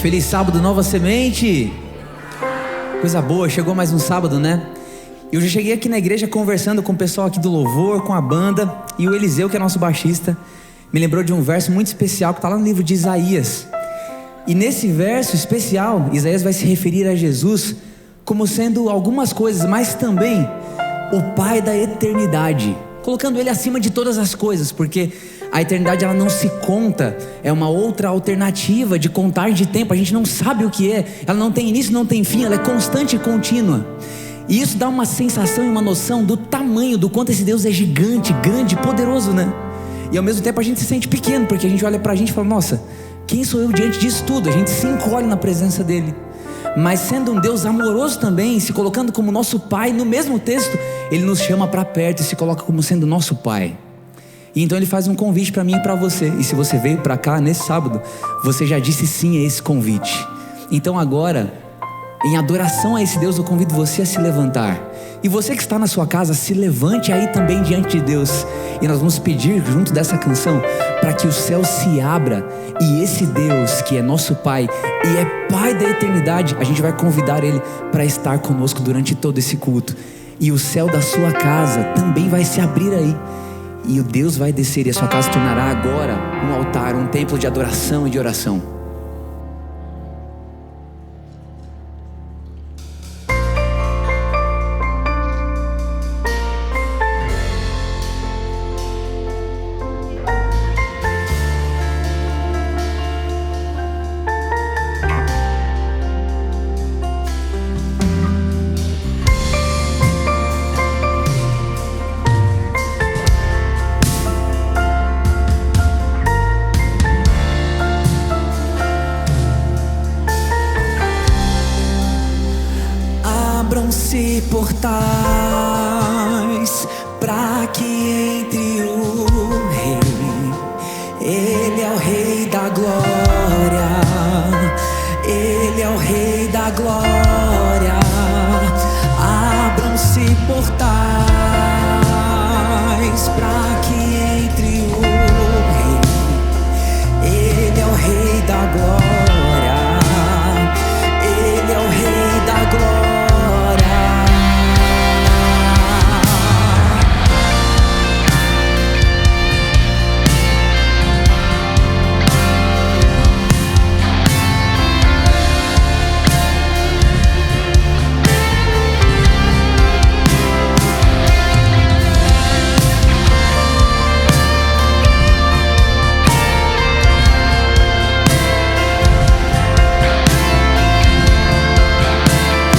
Feliz sábado, Nova Semente. Coisa boa, chegou mais um sábado, né? Eu já cheguei aqui na igreja conversando com o pessoal aqui do louvor, com a banda. E o Eliseu, que é nosso baixista, me lembrou de um verso muito especial que está lá no livro de Isaías. E nesse verso especial, Isaías vai se referir a Jesus como sendo algumas coisas, mas também o Pai da eternidade, colocando Ele acima de todas as coisas, porque a eternidade ela não se conta, é uma outra alternativa de contar de tempo. A gente não sabe o que é, ela não tem início, não tem fim, ela é constante e contínua. E isso dá uma sensação e uma noção do tamanho, do quanto esse Deus é gigante, grande, poderoso, né? E ao mesmo tempo a gente se sente pequeno, porque a gente olha pra gente e fala: nossa, quem sou eu diante disso tudo? A gente se encolhe na presença dele. Mas sendo um Deus amoroso também, se colocando como nosso Pai, no mesmo texto Ele nos chama para perto e se coloca como sendo nosso Pai. E então Ele faz um convite para mim e para você. E se você veio para cá nesse sábado, você já disse sim a esse convite. Então agora, em adoração a esse Deus, eu convido você a se levantar. E você que está na sua casa, se levante aí também diante de Deus. E nós vamos pedir junto dessa canção para que o céu se abra. E esse Deus que é nosso Pai e é Pai da eternidade, a gente vai convidar Ele para estar conosco durante todo esse culto. E o céu da sua casa também vai se abrir aí. E o Deus vai descer e a sua casa se tornará agora um altar, um templo de adoração e de oração. Abram-se portais para que entre o Rei. Ele é o Rei da glória. Ele é o Rei da glória. Abram-se portais para que entre o Rei. Ele é o Rei da glória. Ele é o Rei da glória.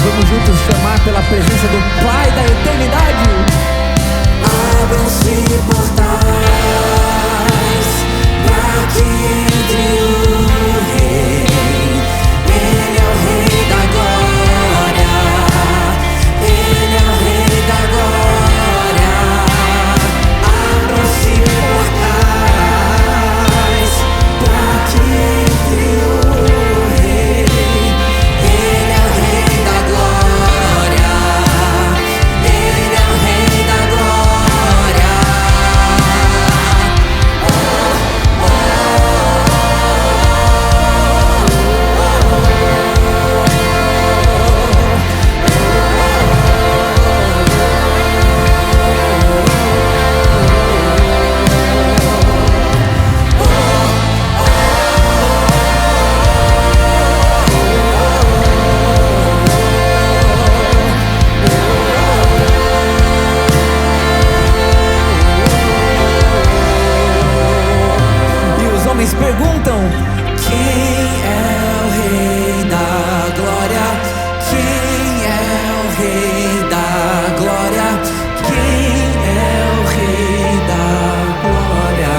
Vamos juntos chamar pela presença do Pai da eternidade. Abram-se portais para que entre o Rei. Ele é o Rei da glória. Ele é o Rei da glória. Abram-se portais para que entre o Rei. Ele é o Rei da glória. Ele é o Rei da glória. E os homens perguntam: Quem é o Rei da glória? Quem é o Rei da glória? Quem é o Rei da glória?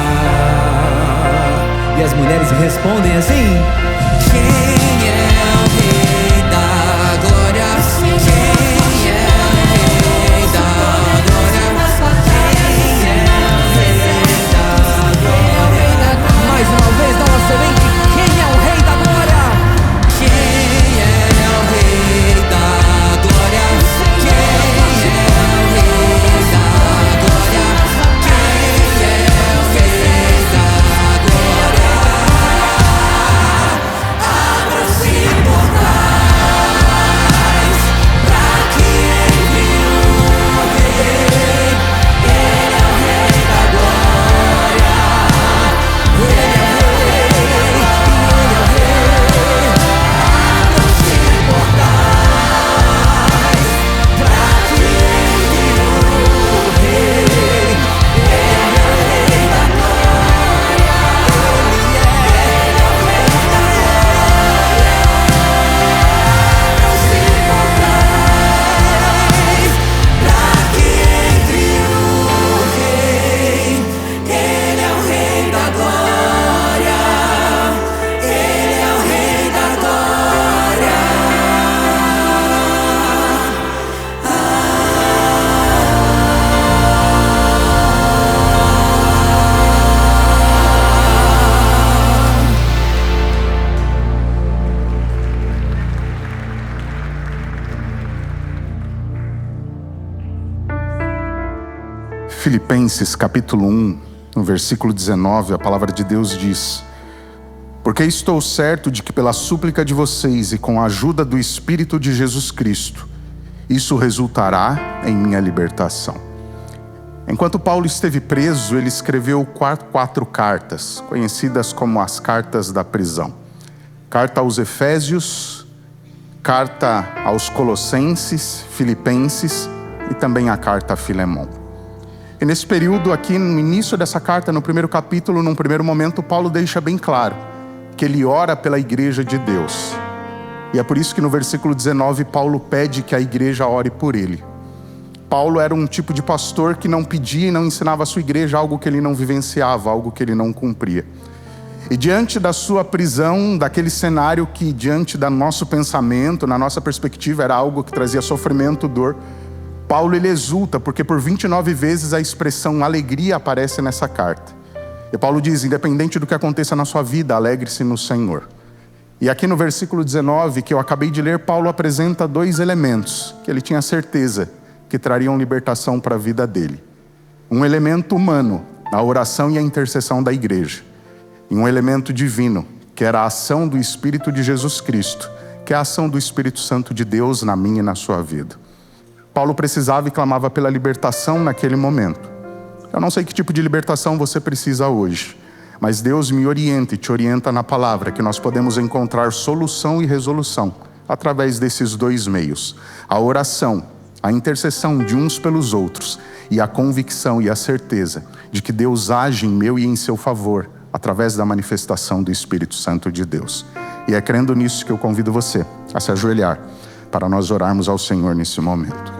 E as mulheres respondem assim: Quem é o Rei da glória? Quem é o Rei da glória? Quem é o Rei da glória? mais uma vez, Nova Semente, quem é o Rei da glória? Quem é o Rei da glória? Quem é o Rei da glória? Quem é o Rei da glória? Filipenses capítulo 1, no versículo 19, a palavra de Deus diz: porque estou certo de que pela súplica de vocês e com a ajuda do Espírito de Jesus Cristo, isso resultará em minha libertação. Enquanto Paulo esteve preso, ele escreveu quatro cartas, conhecidas como as cartas da prisão. Carta aos Efésios, carta aos Colossenses, Filipenses e também a carta a Filemão. E nesse período aqui, no início dessa carta, no primeiro capítulo, num primeiro momento, Paulo deixa bem claro que ele ora pela igreja de Deus. E é por isso que no versículo 19, Paulo pede que a igreja ore por ele. Paulo era um tipo de pastor que não pedia e não ensinava à sua igreja algo que ele não vivenciava, algo que ele não cumpria. E diante da sua prisão, daquele cenário que diante do nosso pensamento, na nossa perspectiva, era algo que trazia sofrimento, dor, Paulo ele exulta, porque por 29 vezes a expressão alegria aparece nessa carta. E Paulo diz: independente do que aconteça na sua vida, alegre-se no Senhor. E aqui no versículo 19, que eu acabei de ler, Paulo apresenta dois elementos que ele tinha certeza que trariam libertação para a vida dele. Um elemento humano, a oração e a intercessão da igreja. E um elemento divino, que era a ação do Espírito de Jesus Cristo, que é a ação do Espírito Santo de Deus na minha e na sua vida. Paulo precisava e clamava pela libertação naquele momento. Eu não sei que tipo de libertação você precisa hoje, mas Deus me orienta e te orienta na palavra, que nós podemos encontrar solução e resolução através desses dois meios. A oração, a intercessão de uns pelos outros e a convicção e a certeza de que Deus age em meu e em seu favor através da manifestação do Espírito Santo de Deus. E é crendo nisso que eu convido você a se ajoelhar para nós orarmos ao Senhor nesse momento.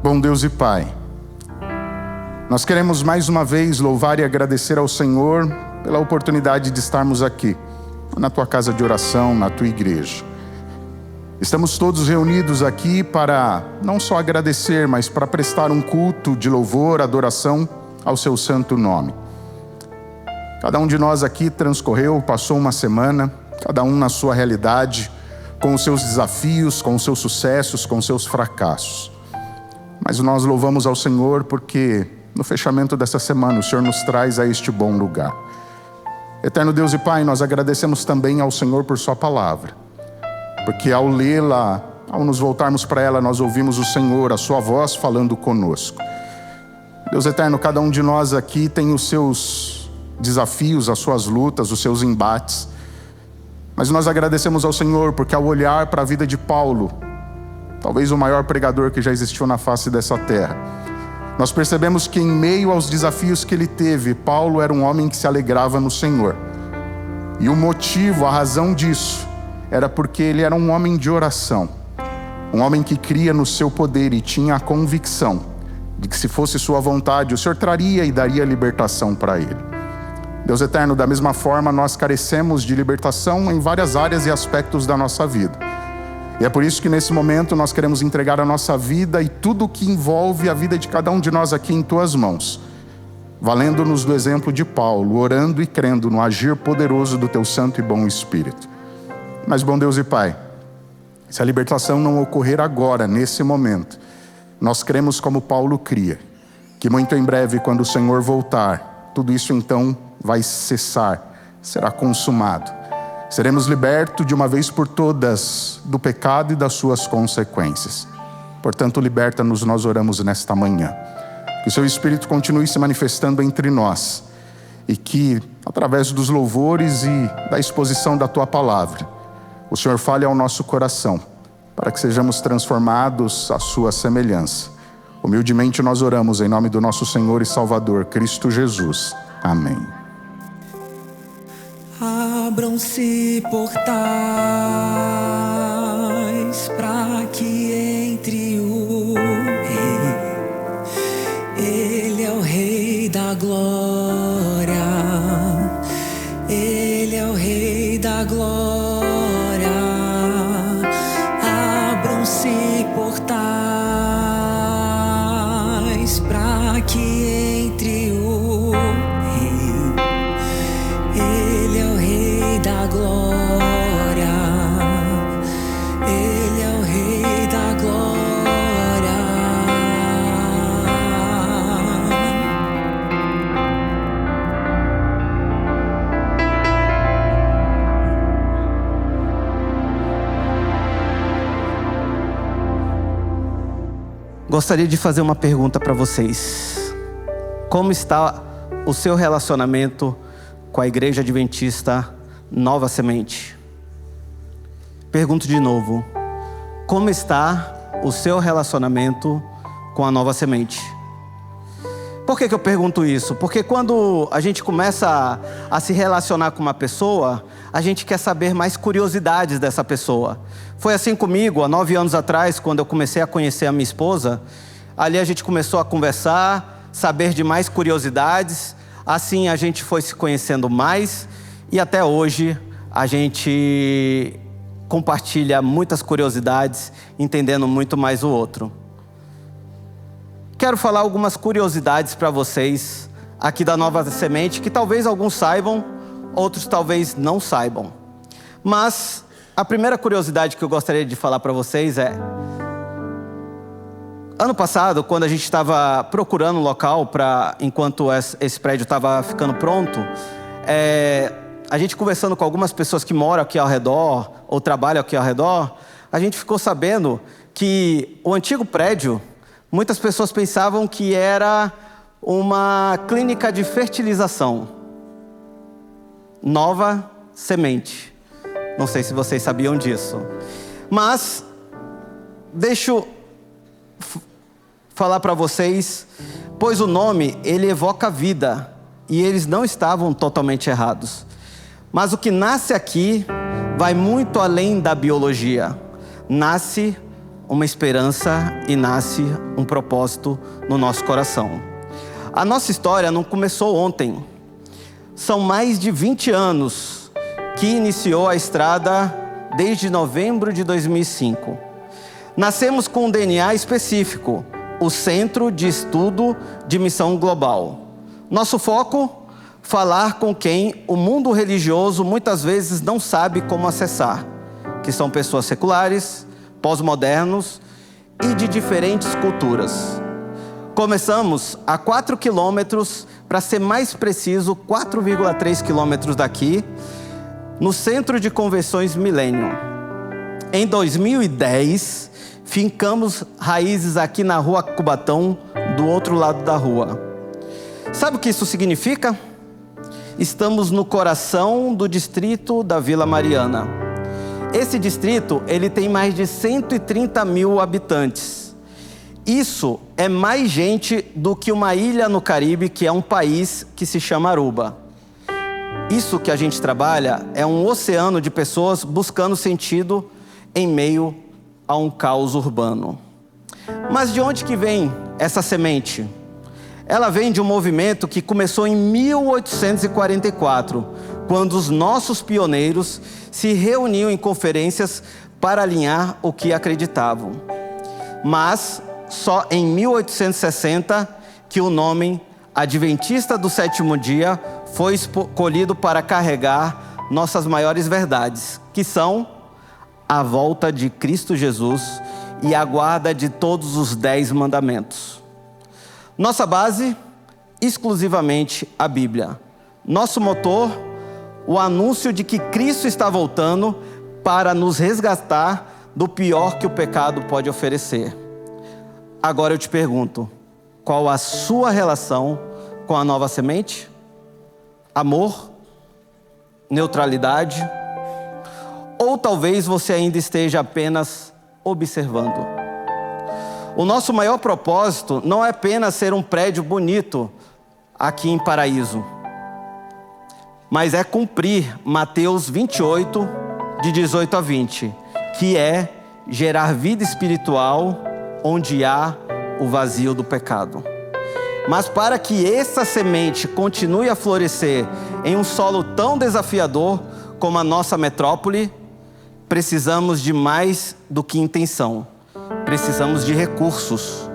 Bom Deus e Pai, nós queremos mais uma vez louvar e agradecer ao Senhor pela oportunidade de estarmos aqui, na Tua casa de oração, na Tua igreja. Estamos todos reunidos aqui para não só agradecer, mas para prestar um culto de louvor, adoração ao Seu santo nome. Cada um de nós aqui transcorreu, passou uma semana, cada um na sua realidade, com os seus desafios, com os seus sucessos, com os seus fracassos. Mas nós louvamos ao Senhor porque no fechamento dessa semana o Senhor nos traz a este bom lugar. Eterno Deus e Pai, nós agradecemos também ao Senhor por Sua palavra, porque ao lê-la, ao nos voltarmos para ela, nós ouvimos o Senhor, a Sua voz falando conosco. Deus eterno, cada um de nós aqui tem os seus desafios, as suas lutas, os seus embates, mas nós agradecemos ao Senhor porque ao olhar para a vida de Paulo, talvez o maior pregador que já existiu na face dessa terra, nós percebemos que em meio aos desafios que ele teve, Paulo era um homem que se alegrava no Senhor. E o motivo, a razão disso, era porque ele era um homem de oração. Um homem que cria no seu poder e tinha a convicção de que se fosse sua vontade, o Senhor traria e daria libertação para ele. Deus eterno, da mesma forma, nós carecemos de libertação em várias áreas e aspectos da nossa vida. E é por isso que nesse momento nós queremos entregar a nossa vida e tudo o que envolve a vida de cada um de nós aqui em Tuas mãos, valendo-nos do exemplo de Paulo, orando e crendo no agir poderoso do Teu Santo e bom Espírito. Mas, bom Deus e Pai, se a libertação não ocorrer agora, nesse momento, nós cremos como Paulo cria, que muito em breve, quando o Senhor voltar, tudo isso então vai cessar, será consumado. Seremos libertos de uma vez por todas do pecado e das suas consequências. Portanto, liberta-nos, nós oramos nesta manhã. Que o Seu Espírito continue se manifestando entre nós e que, através dos louvores e da exposição da Tua palavra, o Senhor fale ao nosso coração, para que sejamos transformados à Sua semelhança. Humildemente nós oramos em nome do nosso Senhor e Salvador, Cristo Jesus. Amém. Abram-se portais para que entre o Rei. Ele é o Rei da glória. Ele é o Rei da glória. Abram-se portais para que entre o Rei. Ele é o Rei da glória. Gostaria de fazer uma pergunta para vocês. Como está o seu relacionamento com a Igreja Adventista Nova Semente? Pergunto de novo. Como está o seu relacionamento com a Nova Semente? Por que eu pergunto isso? Porque quando a gente começa a se relacionar com uma pessoa, a gente quer saber mais curiosidades dessa pessoa. Foi assim comigo, há 9 anos atrás, quando eu comecei a conhecer a minha esposa. Ali a gente começou a conversar, saber de mais curiosidades. Assim a gente foi se conhecendo mais e até hoje a gente compartilha muitas curiosidades, entendendo muito mais o outro. Quero falar algumas curiosidades para vocês aqui da Nova Semente, que talvez alguns saibam, outros talvez não saibam. Mas a primeira curiosidade que eu gostaria de falar para vocês é: ano passado, quando a gente estava procurando um local enquanto esse prédio estava ficando pronto, a gente conversando com algumas pessoas que moram aqui ao redor ou trabalham aqui ao redor, a gente ficou sabendo que o antigo prédio, muitas pessoas pensavam que era uma clínica de fertilização. Nova Semente. Não sei se vocês sabiam disso. Mas, deixa eu falar para vocês, pois o nome, ele evoca vida. E eles não estavam totalmente errados. Mas o que nasce aqui vai muito além da biologia. Nasce uma esperança e nasce um propósito no nosso coração. A nossa história não começou ontem. São mais de 20 anos que iniciou a estrada desde novembro de 2005. Nascemos com um DNA específico, o Centro de Estudo de Missão Global. Nosso foco? Falar com quem o mundo religioso muitas vezes não sabe como acessar, que são pessoas seculares, pós-modernos e de diferentes culturas. Começamos a 4 quilômetros, para ser mais preciso, 4,3 quilômetros daqui, no Centro de Convenções Milênio. Em 2010, fincamos raízes aqui na Rua Cubatão, do outro lado da rua. Sabe o que isso significa? Estamos no coração do distrito da Vila Mariana. Esse distrito, ele tem mais de 130 mil habitantes. Isso é mais gente do que uma ilha no Caribe, que é um país que se chama Aruba. Isso que a gente trabalha é um oceano de pessoas buscando sentido em meio a um caos urbano. Mas de onde que vem essa semente? Ela vem de um movimento que começou em 1844, quando os nossos pioneiros se reuniam em conferências para alinhar o que acreditavam. Mas só em 1860 que o nome Adventista do Sétimo Dia foi escolhido para carregar nossas maiores verdades, que são a volta de Cristo Jesus e a guarda de todos os 10 mandamentos. Nossa base, exclusivamente a Bíblia. Nosso motor, o anúncio de que Cristo está voltando para nos resgatar do pior que o pecado pode oferecer. Agora eu te pergunto, qual a sua relação com a Nova Semente? Amor? Neutralidade? Ou talvez você ainda esteja apenas observando? O nosso maior propósito não é apenas ser um prédio bonito aqui em Paraíso, mas é cumprir Mateus 28, de 18 a 20, que é gerar vida espiritual onde há o vazio do pecado. Mas para que essa semente continue a florescer em um solo tão desafiador como a nossa metrópole, precisamos de mais do que intenção. Precisamos de recursos.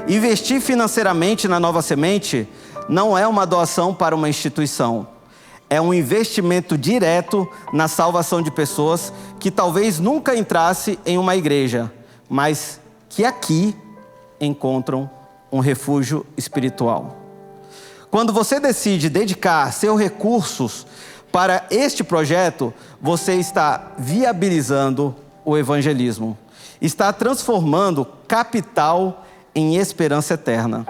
Investir financeiramente na Nova Semente não é uma doação para uma instituição. É um investimento direto na salvação de pessoas que talvez nunca entrasse em uma igreja, mas que aqui encontram um refúgio espiritual. Quando você decide dedicar seus recursos para este projeto, você está viabilizando o evangelismo. Está transformando capital em esperança eterna.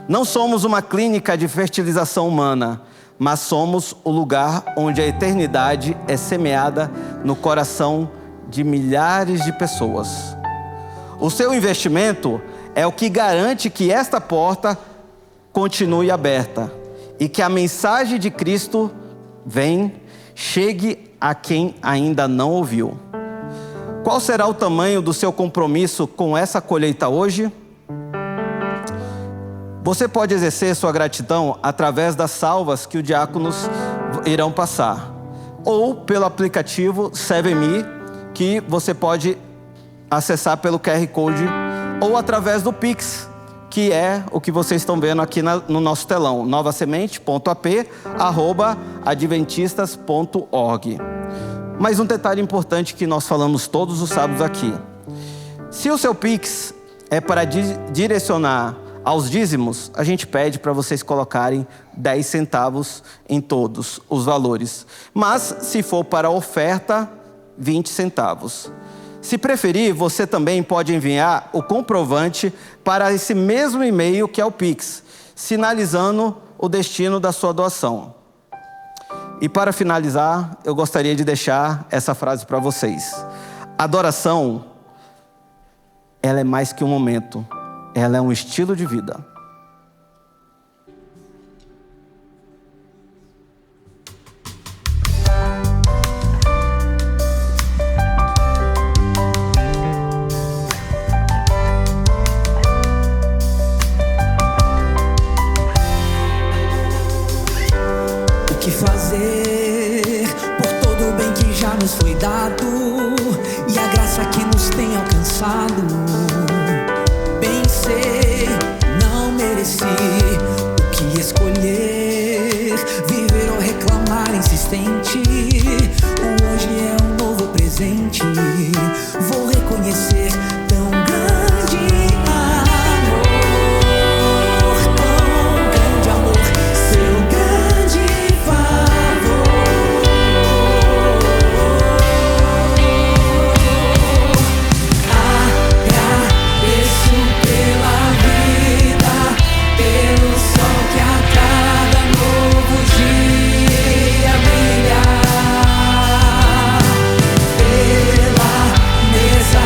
Não somos uma clínica de fertilização humana, mas somos o lugar onde a eternidade é semeada no coração de milhares de pessoas. O seu investimento é o que garante que esta porta continue aberta e que a mensagem de Cristo chegue a quem ainda não ouviu. Qual será o tamanho do seu compromisso com essa colheita hoje? Você pode exercer sua gratidão através das salvas que os diáconos irão passar, ou pelo aplicativo ServeMe, que você pode acessar pelo QR Code, ou através do Pix, que é o que vocês estão vendo aqui no nosso telão, novasemente.ap@adventistas.org. Mas um detalhe importante que nós falamos todos os sábados aqui: se o seu Pix é para direcionar aos dízimos, a gente pede para vocês colocarem 10 centavos em todos os valores. Mas se for para oferta, 20 centavos. Se preferir, você também pode enviar o comprovante para esse mesmo e-mail que é o Pix, sinalizando o destino da sua doação. E para finalizar, eu gostaria de deixar essa frase para vocês. Adoração, ela é mais que um momento, ela é um estilo de vida. O que fazer por todo o bem que já nos foi dado e a graça que nos tem alcançado? Bem sei, não mereci o que escolher, viver ou reclamar insistente. O hoje é um novo presente, vou reconhecer tão grande amor, seu grande agradeço pela vida, pelo sol que a cada novo dia brilhar, pela mesa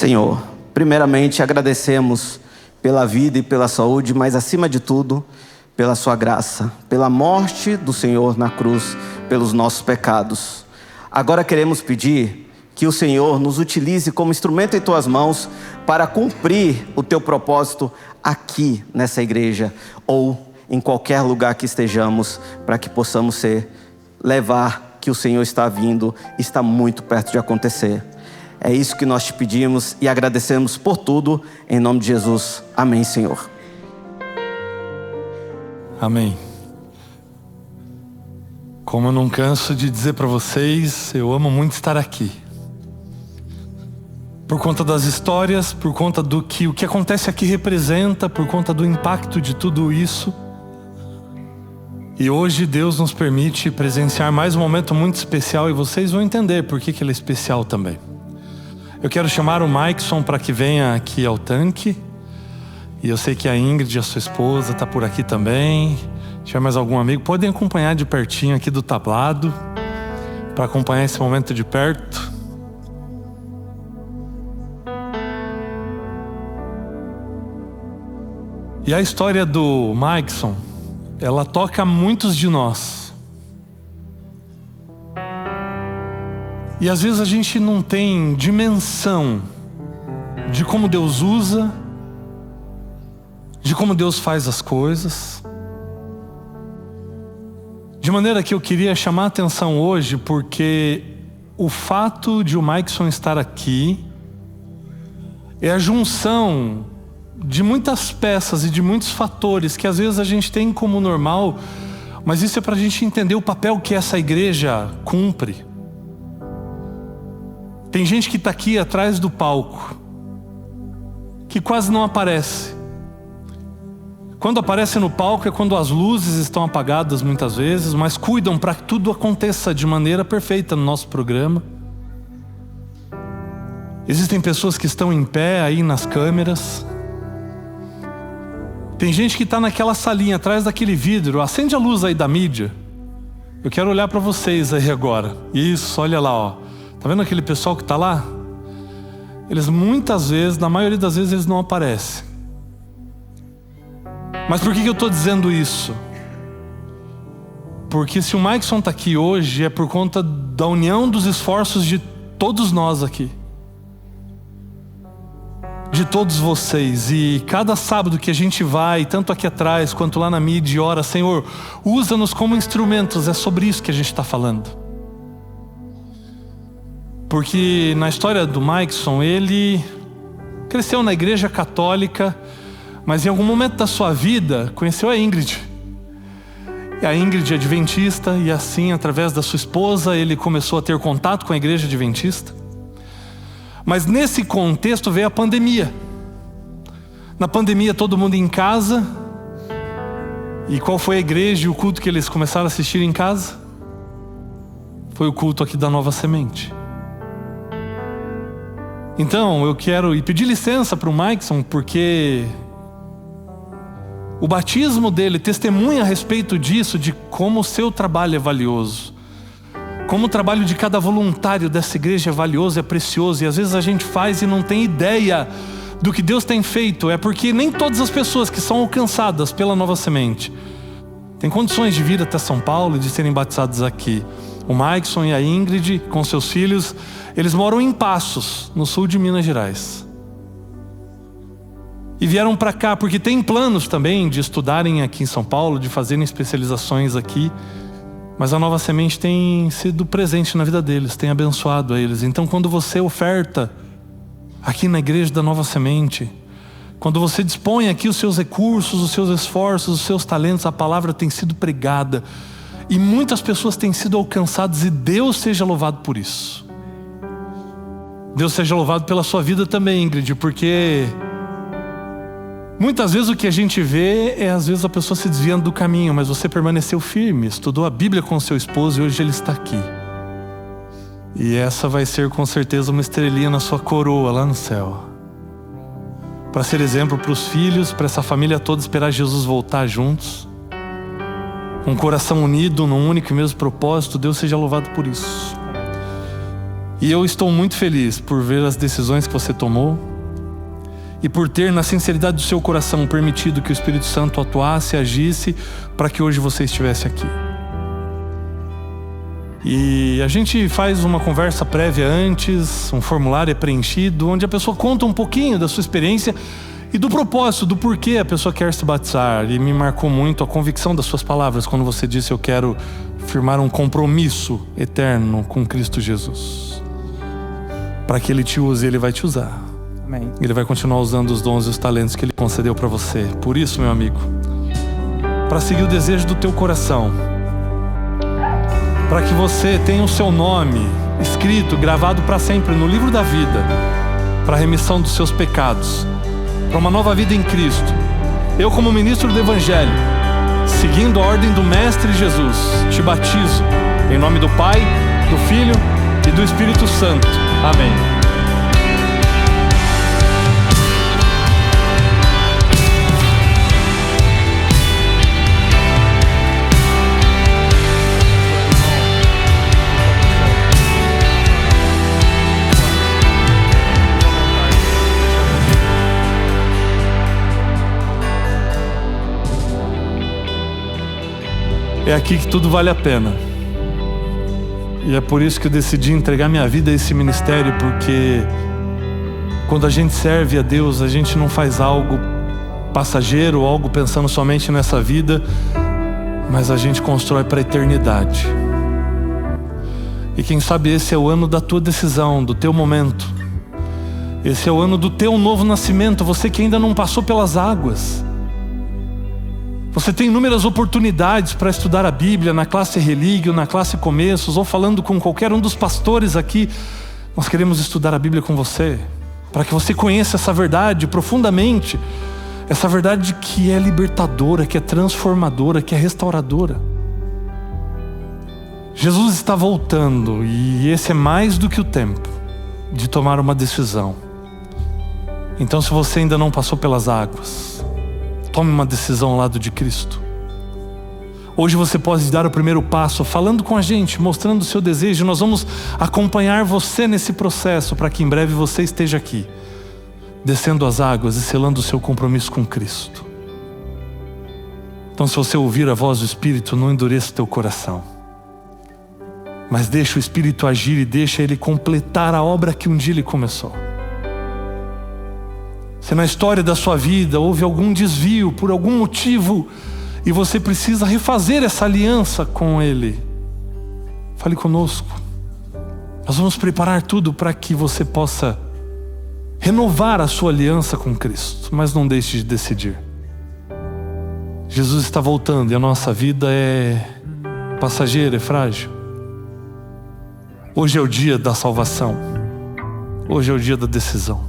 Senhor, primeiramente agradecemos pela vida e pela saúde, mas acima de tudo, pela sua graça, pela morte do Senhor na cruz, pelos nossos pecados. Agora queremos pedir que o Senhor nos utilize como instrumento em tuas mãos para cumprir o teu propósito aqui nessa igreja ou em qualquer lugar que estejamos, para que possamos levar que o Senhor está vindo, está muito perto de acontecer. É isso que nós te pedimos e agradecemos por tudo, em nome de Jesus. Amém, Senhor. Amém. Como eu não canso de dizer para vocês, eu amo muito estar aqui. Por conta das histórias, por conta do que o que acontece aqui representa, por conta do impacto de tudo isso. E hoje Deus nos permite presenciar mais um momento muito especial e vocês vão entender por que ele é especial também. Eu quero chamar o Maikson para que venha aqui ao tanque. E eu sei que a Ingrid, a sua esposa, está por aqui também. Se tiver mais algum amigo, podem acompanhar de pertinho aqui do tablado, para acompanhar esse momento de perto. E a história do Maikson, ela toca muitos de nós. E às vezes a gente não tem dimensão de como Deus usa, de como Deus faz as coisas. De maneira que eu queria chamar a atenção hoje, porque o fato de o Maikson estar aqui é a junção de muitas peças e de muitos fatores que às vezes a gente tem como normal, mas isso é para a gente entender o papel que essa igreja cumpre. Tem gente que está aqui atrás do palco, que quase não aparece. Quando aparece no palco é quando as luzes estão apagadas muitas vezes, mas cuidam para que tudo aconteça de maneira perfeita no nosso programa. Existem pessoas que estão em pé aí nas câmeras. Tem gente que está naquela salinha atrás daquele vidro. Acende a luz aí da mídia. Eu quero olhar para vocês aí agora. Isso, olha lá, ó. Tá vendo aquele pessoal que está lá? Eles muitas vezes, na maioria das vezes, eles não aparecem. Mas por que eu estou dizendo isso? Porque se o Maikson está aqui hoje é por conta da união dos esforços de todos nós aqui. De todos vocês. E cada sábado que a gente vai, tanto aqui atrás quanto lá na mídia, e ora, Senhor, usa-nos como instrumentos. É sobre isso que a gente está falando. Porque na história do Maikson, ele cresceu na igreja católica, mas em algum momento da sua vida conheceu a Ingrid. E a Ingrid é adventista, e assim, através da sua esposa, ele começou a ter contato com a igreja adventista. Mas nesse contexto veio a pandemia. Na pandemia todo mundo em casa. E qual foi a igreja e o culto que eles começaram a assistir em casa? Foi o culto aqui da Nova Semente. Então eu quero pedir licença para o Maikson, porque o batismo dele testemunha a respeito disso, de como o seu trabalho é valioso. Como o trabalho de cada voluntário dessa igreja é valioso, é precioso. E às vezes a gente faz e não tem ideia do que Deus tem feito. É porque nem todas as pessoas que são alcançadas pela Nova Semente têm condições de vir até São Paulo e de serem batizados aqui. O Maikson e a Ingrid, com seus filhos, eles moram em Passos, no sul de Minas Gerais. E vieram para cá porque tem planos também de estudarem aqui em São Paulo, de fazerem especializações aqui. Mas a Nova Semente tem sido presente na vida deles, tem abençoado a eles. Então quando você oferta aqui na igreja da Nova Semente, quando você dispõe aqui os seus recursos, os seus esforços, os seus talentos, a palavra tem sido pregada. E muitas pessoas têm sido alcançadas, e Deus seja louvado por isso. Deus seja louvado pela sua vida também, Ingrid, porque muitas vezes o que a gente vê é às vezes a pessoa se desviando do caminho, mas você permaneceu firme, estudou a Bíblia com seu esposo e hoje ele está aqui. E essa vai ser com certeza uma estrelinha na sua coroa lá no céu. Para ser exemplo para os filhos, para essa família toda esperar Jesus voltar juntos. Com o coração unido num único e mesmo propósito, Deus seja louvado por isso. E eu estou muito feliz por ver as decisões que você tomou e por ter, na sinceridade do seu coração, permitido que o Espírito Santo atuasse e agisse para que hoje você estivesse aqui. E a gente faz uma conversa prévia antes, um formulário é preenchido, onde a pessoa conta um pouquinho da sua experiência e do propósito, do porquê a pessoa quer se batizar. E me marcou muito a convicção das suas palavras quando você disse: eu quero firmar um compromisso eterno com Cristo Jesus. Para que Ele te use, Ele vai te usar. Amém. Ele vai continuar usando os dons e os talentos que Ele concedeu para você. Por isso, meu amigo, para seguir o desejo do teu coração, para que você tenha o seu nome escrito, gravado para sempre no livro da vida, para a remissão dos seus pecados, para uma nova vida em Cristo, eu, como ministro do Evangelho, seguindo a ordem do Mestre Jesus, te batizo em nome do Pai, do Filho e do Espírito Santo. Amém. É aqui que tudo vale a pena. E é por isso que eu decidi entregar minha vida a esse ministério, porque quando a gente serve a Deus, a gente não faz algo passageiro, algo pensando somente nessa vida, mas a gente constrói para a eternidade. E quem sabe esse é o ano da tua decisão, do teu momento. Esse é o ano do teu novo nascimento, você que ainda não passou pelas águas. Você tem inúmeras oportunidades para estudar a Bíblia na classe Relíquio, na classe Começos, ou falando com qualquer um dos pastores aqui. Nós queremos estudar a Bíblia com você, para que você conheça essa verdade profundamente, essa verdade que é libertadora, que é transformadora, que é restauradora. Jesus está voltando, e esse é mais do que o tempo de tomar uma decisão. Então, se você ainda não passou pelas águas, tome uma decisão ao lado de Cristo. Hoje você pode dar o primeiro passo falando com a gente, mostrando o seu desejo. Nós vamos acompanhar você nesse processo para que em breve você esteja aqui, descendo as águas e selando o seu compromisso com Cristo. Então, se você ouvir a voz do Espírito, não endureça o teu coração, mas deixa o Espírito agir e deixa Ele completar a obra que um dia Ele começou. Se na história da sua vida houve algum desvio por algum motivo e você precisa refazer essa aliança com Ele, fale conosco. Nós vamos preparar tudo para que você possa renovar a sua aliança com Cristo, mas não deixe de decidir. Jesus está voltando e a nossa vida é passageira, é frágil. Hoje é o dia da salvação. Hoje é o dia da decisão.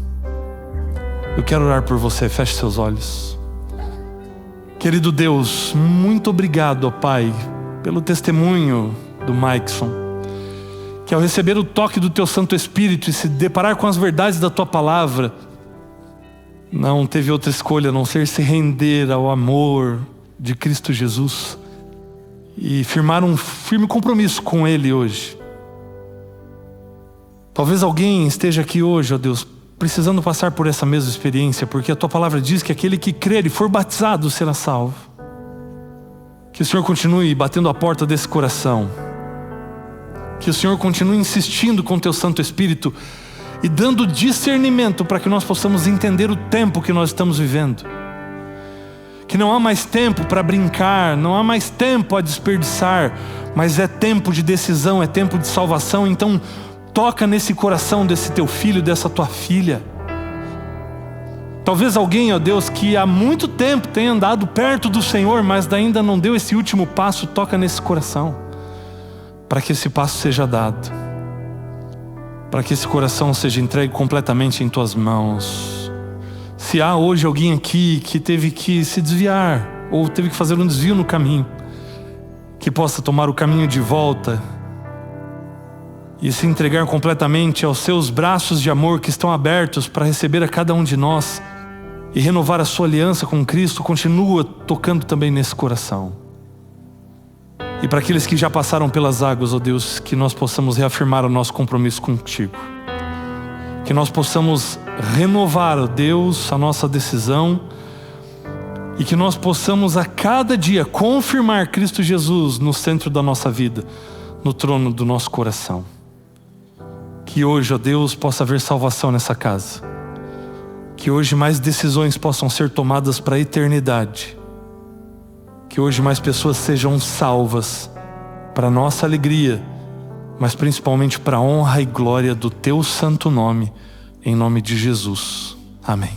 Eu quero orar por você, feche seus olhos. Querido Deus, muito obrigado, ó Pai, pelo testemunho do Maikson, que ao receber o toque do Teu Santo Espírito e se deparar com as verdades da Tua Palavra, não teve outra escolha a não ser se render ao amor de Cristo Jesus e firmar um firme compromisso com Ele hoje. Talvez alguém esteja aqui hoje, ó Deus, precisando passar por essa mesma experiência, porque a Tua Palavra diz que aquele que crer e for batizado será salvo. Que o Senhor continue batendo a porta desse coração, que o Senhor continue insistindo com o Teu Santo Espírito e dando discernimento para que nós possamos entender o tempo que nós estamos vivendo, que não há mais tempo para brincar, não há mais tempo a desperdiçar, mas é tempo de decisão, é tempo de salvação. Então toca nesse coração desse teu filho, dessa tua filha. Talvez alguém, ó Deus, que há muito tempo tenha andado perto do Senhor, mas ainda não deu esse último passo. Toca nesse coração, para que esse passo seja dado, para que esse coração seja entregue completamente em tuas mãos. Se há hoje alguém aqui que teve que se desviar, ou teve que fazer um desvio no caminho, que possa tomar o caminho de volta e se entregar completamente aos seus braços de amor que estão abertos para receber a cada um de nós e renovar a sua aliança com Cristo. Continua tocando também nesse coração. E para aqueles que já passaram pelas águas, ó Deus, que nós possamos reafirmar o nosso compromisso contigo. Que nós possamos renovar, ó Deus, a nossa decisão. E que nós possamos a cada dia confirmar Cristo Jesus no centro da nossa vida, no trono do nosso coração. Que hoje, ó Deus, possa haver salvação nessa casa. Que hoje mais decisões possam ser tomadas para a eternidade. Que hoje mais pessoas sejam salvas para a nossa alegria, mas principalmente para a honra e glória do Teu santo nome, em nome de Jesus. Amém.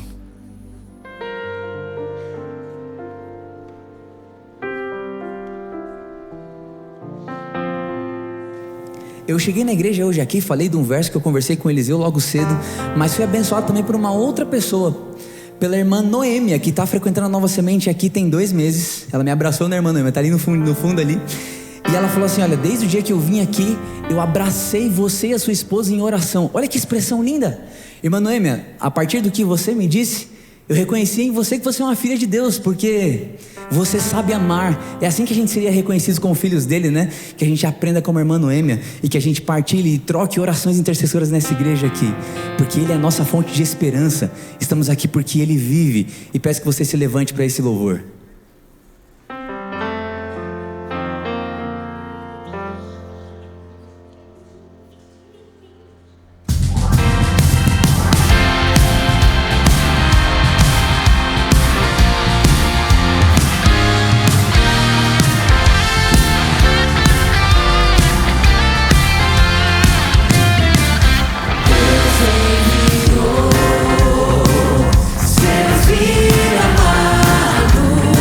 Eu cheguei na igreja hoje aqui, falei de um verso que eu conversei com Eliseu logo cedo, mas fui abençoado também por uma outra pessoa, pela irmã Noêmia, que está frequentando a Nova Semente aqui tem 2 meses. Ela me abraçou, né, irmã Noêmia? Está ali no fundo ali. E ela falou assim: olha, desde o dia que eu vim aqui, eu abracei você e a sua esposa em oração. Olha que expressão linda. Irmã Noêmia, a partir do que você me disse, eu reconheci em você que você é uma filha de Deus, porque você sabe amar. É assim que a gente seria reconhecidos como filhos dele, né? Que a gente aprenda como a irmã Noêmia e que a gente partilhe e troque orações intercessoras nessa igreja aqui, porque ele é a nossa fonte de esperança. Estamos aqui porque ele vive. E peço que você se levante para esse louvor. Ser filho amado.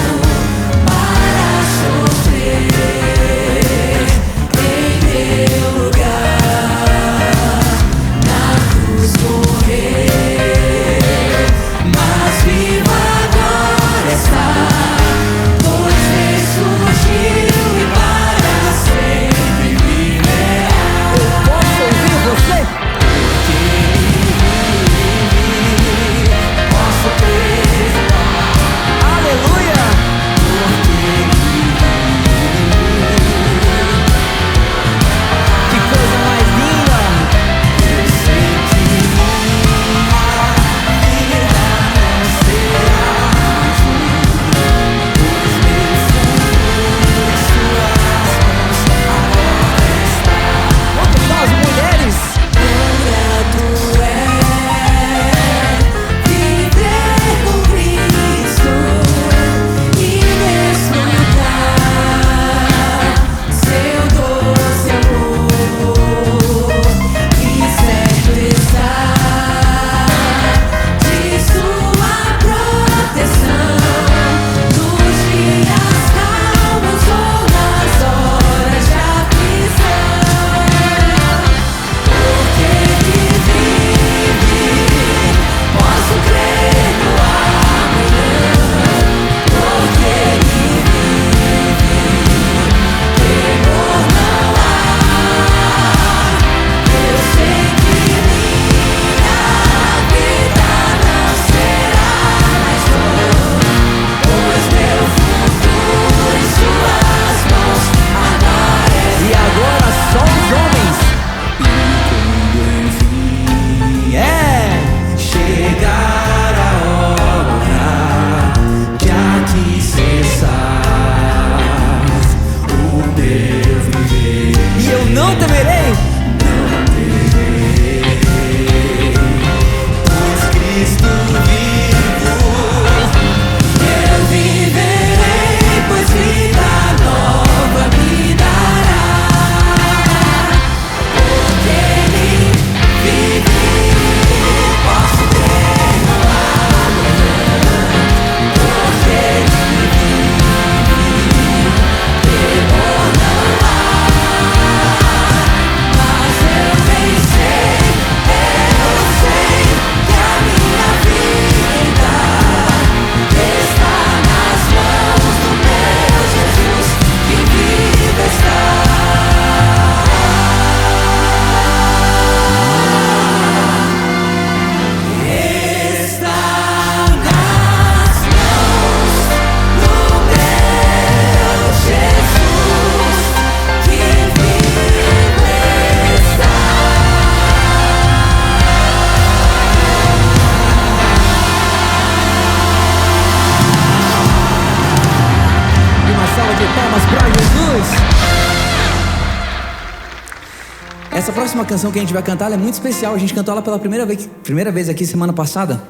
Essa próxima canção que a gente vai cantar, ela é muito especial. A gente cantou ela pela primeira vez aqui semana passada.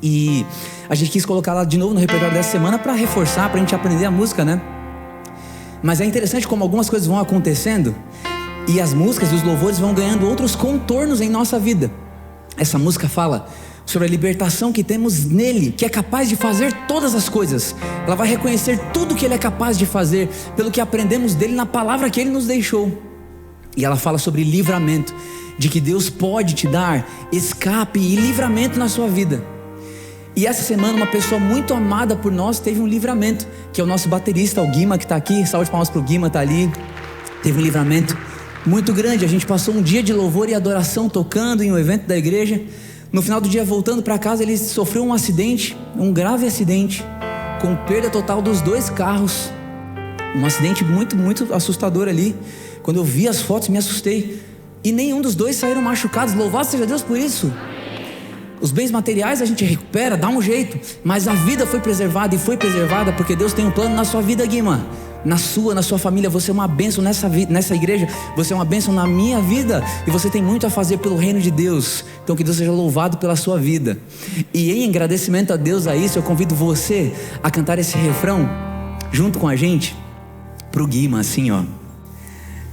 E a gente quis colocar ela de novo no repertório dessa semana para reforçar, pra gente aprender a música, né? Mas é interessante como algumas coisas vão acontecendo e as músicas e os louvores vão ganhando outros contornos em nossa vida. Essa música fala sobre a libertação que temos nele, que é capaz de fazer todas as coisas. Ela vai reconhecer tudo que ele é capaz de fazer, pelo que aprendemos dele na palavra que ele nos deixou. E ela fala sobre livramento, de que Deus pode te dar escape e livramento na sua vida. E essa semana uma pessoa muito amada por nós teve um livramento, que é o nosso baterista, o Guima, que está aqui. Salve de palmas pro Guima, tá ali. Teve um livramento muito grande. A gente passou um dia de louvor e adoração tocando em um evento da igreja. No final do dia, voltando para casa, ele sofreu um acidente, um grave acidente, com perda total dos 2 carros. Um acidente muito, muito assustador ali. Quando eu vi as fotos, me assustei. E nenhum dos 2 saíram machucados. Louvado seja Deus por isso. Os bens materiais a gente recupera, dá um jeito, mas a vida foi preservada, e foi preservada porque Deus tem um plano na sua vida, Guima. Na sua família. Você é uma bênção nessa igreja. Você é uma bênção na minha vida. E você tem muito a fazer pelo reino de Deus. Então que Deus seja louvado pela sua vida. E em agradecimento a Deus a isso, eu convido você a cantar esse refrão junto com a gente pro Guima, assim, ó.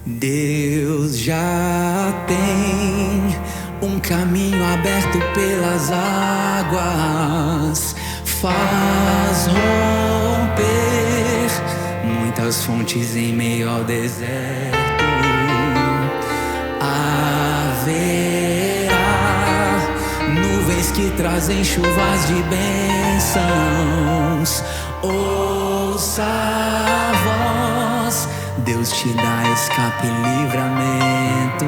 Deus já tem um caminho aberto pelas águas, faz romper muitas fontes em meio ao deserto. Haverá nuvens que trazem chuvas de bênçãos. Ouça a voz, Deus te dá escape e livramento.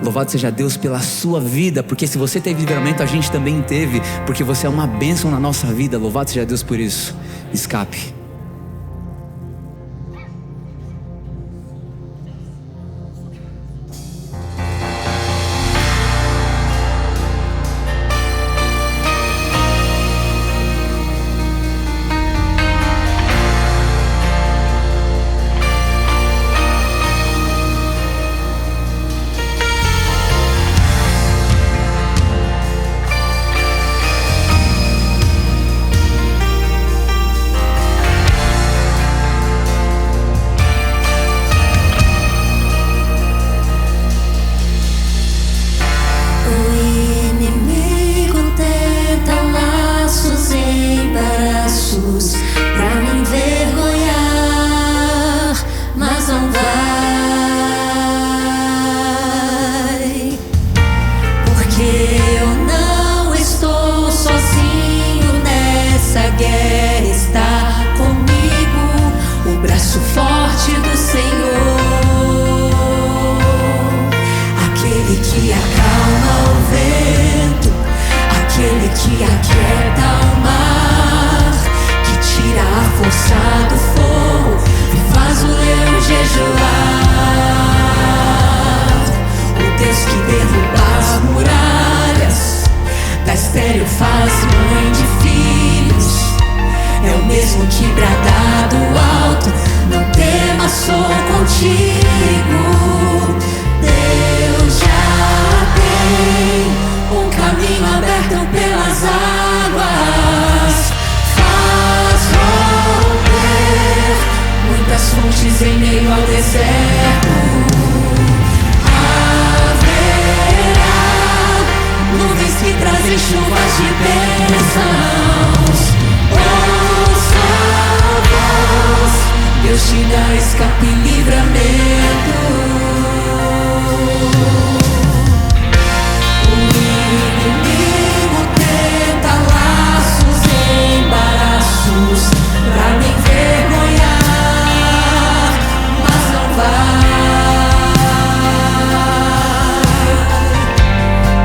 Louvado seja Deus pela sua vida, porque se você teve livramento, a gente também teve, porque você é uma bênção na nossa vida. Louvado seja Deus por isso. Escape.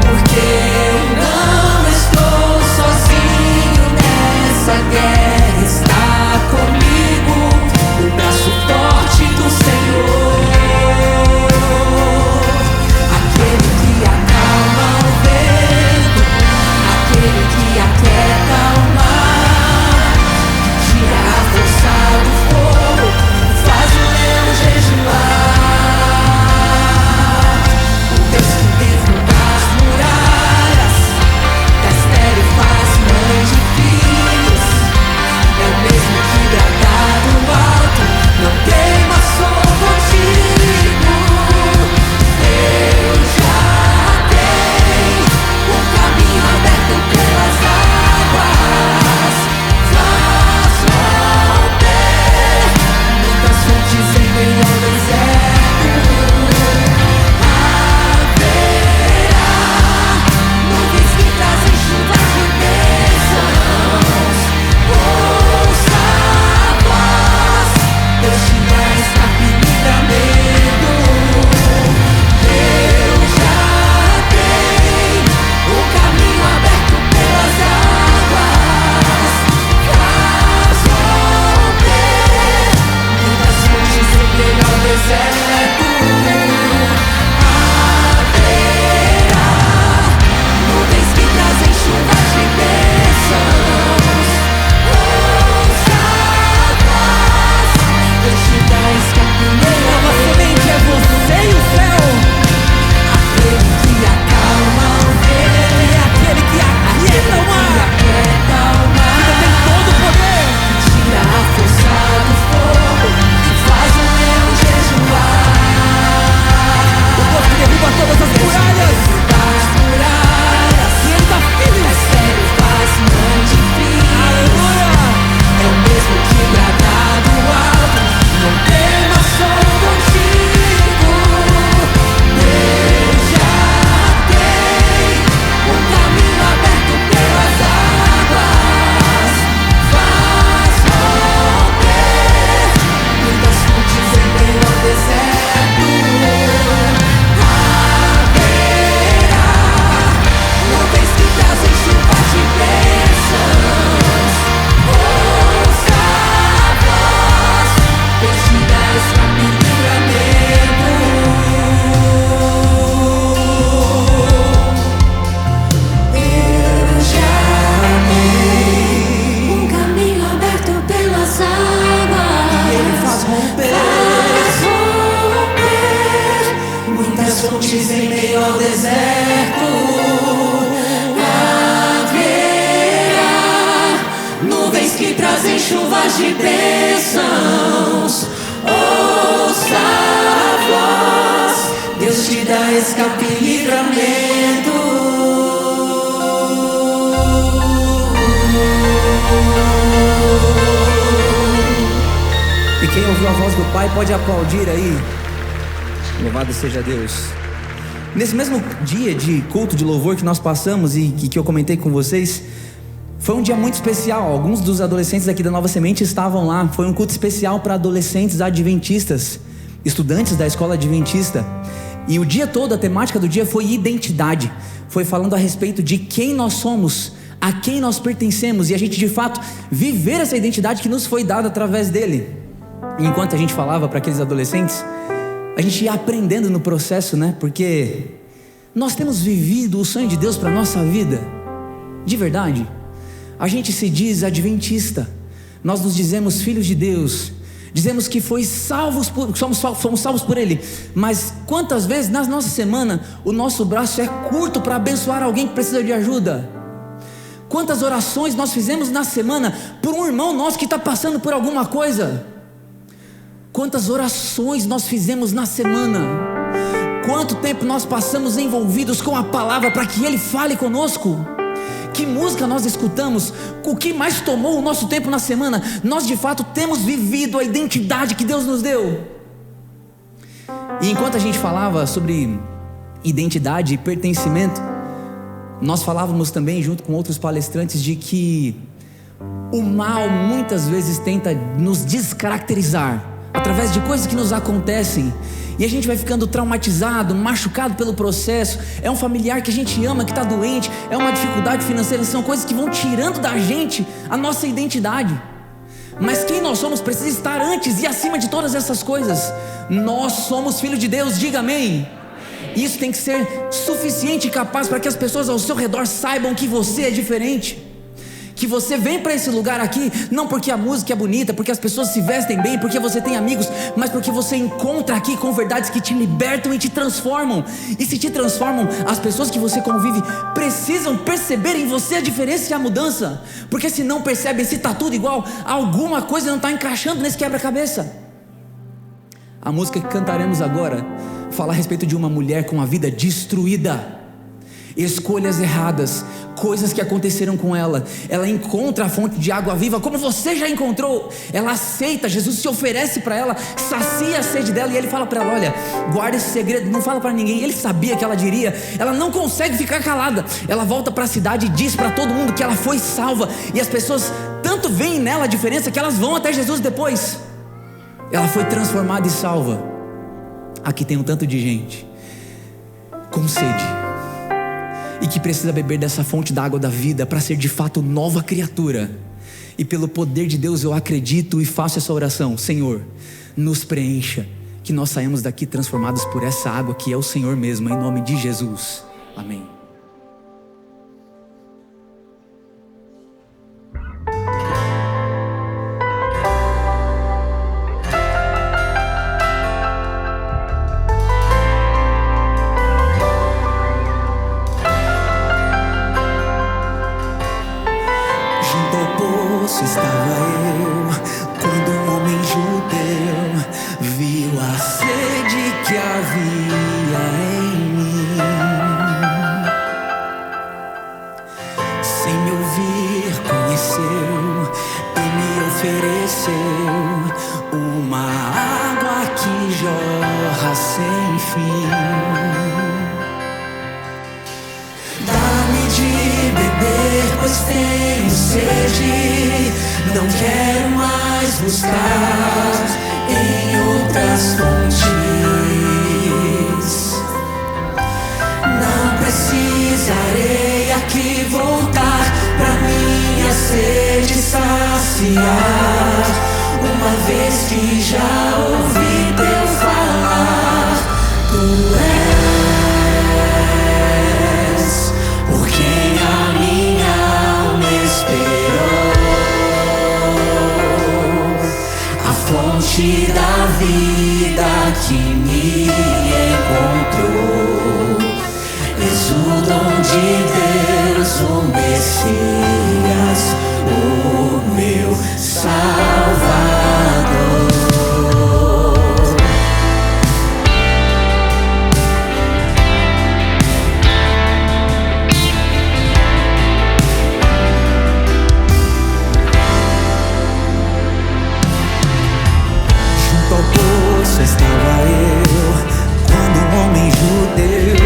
Porque eu não estou deserto haverá nuvens que trazem chuvas de bênçãos. Ouça a voz, Deus te dá escape e livramento. E quem ouviu a voz do Pai pode aplaudir aí. Louvado seja Deus. Nesse mesmo dia de culto de louvor que nós passamos e que eu comentei com vocês, foi um dia muito especial. Alguns dos adolescentes aqui da Nova Semente estavam lá. Foi um culto especial para adolescentes adventistas, estudantes da escola adventista. E o dia todo, a temática do dia foi identidade. Foi falando a respeito de quem nós somos, a quem nós pertencemos, e a gente de fato viver essa identidade que nos foi dada através dele. E enquanto a gente falava para aqueles adolescentes, a gente ia aprendendo no processo, né? Porque nós temos vivido o sonho de Deus para a nossa vida, de verdade. A gente se diz adventista, nós nos dizemos filhos de Deus, dizemos que somos salvos por Ele. Mas quantas vezes na nossa semana o nosso braço é curto para abençoar alguém que precisa de ajuda? Quantas orações nós fizemos na semana por um irmão nosso que está passando por alguma coisa? Quantas orações nós fizemos na semana? Quanto tempo nós passamos envolvidos com a palavra para que Ele fale conosco? Que música nós escutamos? O que mais tomou o nosso tempo na semana? Nós de fato temos vivido a identidade que Deus nos deu. E enquanto a gente falava sobre identidade e pertencimento, nós falávamos também junto com outros palestrantes de que o mal muitas vezes tenta nos descaracterizar através de coisas que nos acontecem, e a gente vai ficando traumatizado, machucado pelo processo. É um familiar que a gente ama, que está doente, é uma dificuldade financeira, são coisas que vão tirando da gente a nossa identidade. Mas quem nós somos precisa estar antes e acima de todas essas coisas. Nós somos filhos de Deus, diga amém. Isso tem que ser suficiente e capaz para que as pessoas ao seu redor saibam que você é diferente, que você vem para esse lugar aqui não porque a música é bonita, porque as pessoas se vestem bem, porque você tem amigos, mas porque você encontra aqui com verdades que te libertam e te transformam. E se te transformam, as pessoas que você convive precisam perceber em você a diferença e a mudança, porque se não percebem, se está tudo igual, alguma coisa não está encaixando nesse quebra-cabeça. A música que cantaremos agora fala a respeito de uma mulher com a vida destruída, escolhas erradas, coisas que aconteceram com ela. Ela encontra a fonte de água viva, como você já encontrou. Ela aceita, Jesus se oferece para ela, sacia a sede dela, e ele fala para ela: olha, guarda esse segredo, não fala para ninguém. Ele sabia que ela diria. Ela não consegue ficar calada. Ela volta para a cidade e diz para todo mundo que ela foi salva, e as pessoas tanto veem nela a diferença que elas vão até Jesus depois. Ela foi transformada e salva. Aqui tem um tanto de gente com sede e que precisa beber dessa fonte da água da vida para ser de fato nova criatura. E pelo poder de Deus eu acredito e faço essa oração: Senhor, nos preencha, que nós saímos daqui transformados por essa água que é o Senhor mesmo, em nome de Jesus, amém. Estava eu, quando um homem judeu viu a sede que havia em mim. Sem me ouvir, conheceu e me ofereceu uma água que jorra sem fim. Dá-me de beber, pois tenho sede. Não quero mais buscar em outras fontes. Não precisarei aqui voltar pra minha sede saciar, uma vez que já ouvi teu falar. Tu és por quem a minha alma esperou, fonte da vida que me encontrou. dom de Deus, o Messias, o meu Salvador. Junto ao poço estava eu, quando um homem judeu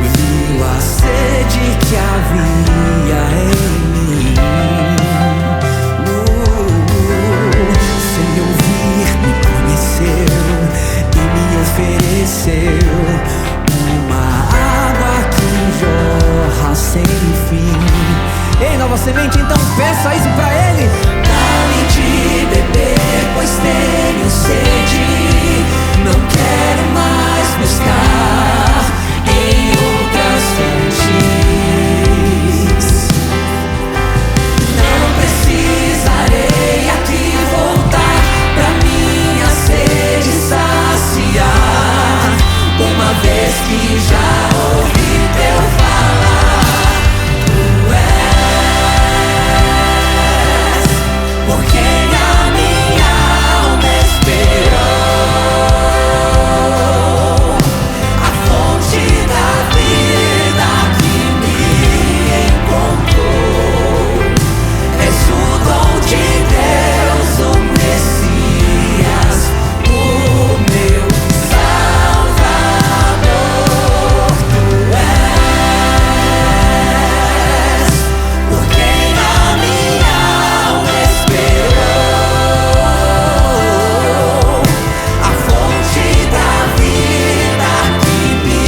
viu a sede que havia em mim. Sem ouvir, me conheceu e me ofereceu uma água que jorra sem fim. Ei, Nova Semente, então peça isso pra ele. Dá-me de beber, pois tenho sede. Não quero mais buscar em outras fontes. Não precisarei aqui voltar pra minha sede saciar, uma vez que já ouvi teu falar. Tu és por quem a minha alma esperou, a fonte da vida que me encontrou. És o dom de Deus, o Messias, o meu Salvador. Tu és por quem a minha alma esperou, a fonte da vida que me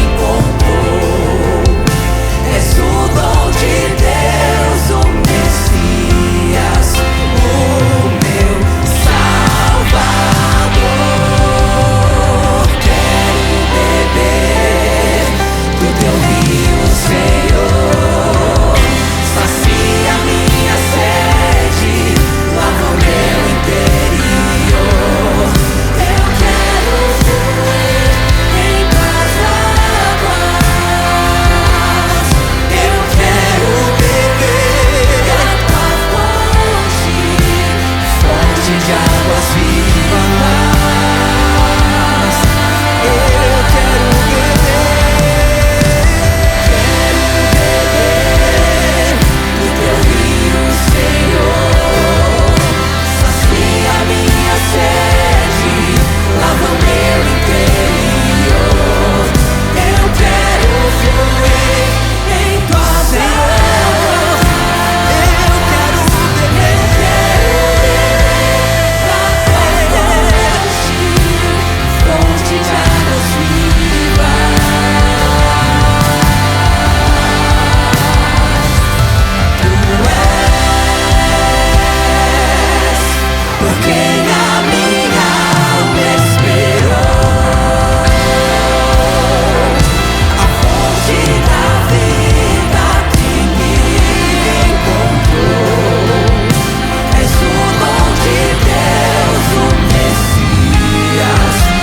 encontrou. És o dom de Deus, o Messias, o meu Salvador. Quero beber do teu rio, Senhor. Sacia minha sede, lava o meu interior. Eu quero fluir em tuas águas. Eu quero beber da tua fonte, fonte de águas vivas. Eu quero beber do teu rio, Senhor. Sacia minha sede, lava o meu interior. Eu quero fluir em tuas águas. Eu quero beber da tua fonte de águas vivas. Tu és por quem a minha alma esperou, a fonte da vida que me encontrou. És o dom de Deus, o Messias, o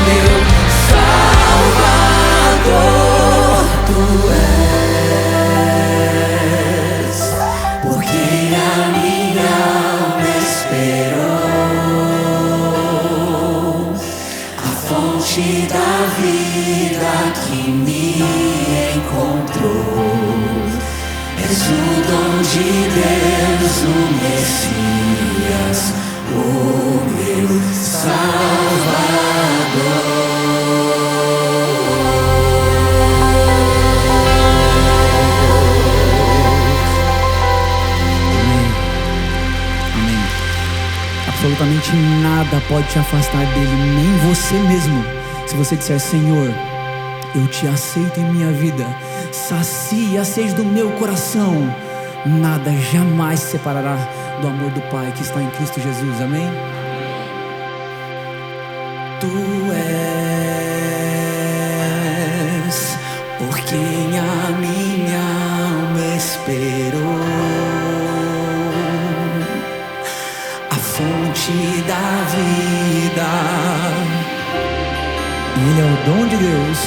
meu Salvador. Tu és por quem a minha alma esperou, a fonte da vida que me encontrou. És o dom de Deus, o Messias, o meu Amém. Absolutamente nada pode te afastar dele, nem você mesmo. Se você disser: Senhor, eu te aceito em minha vida, sacia a sede do meu coração, nada jamais se separará do amor do Pai que está em Cristo Jesus. Amém? Tu és por quem a minha alma esperou, a fonte da vida. Ele é o dom de Deus.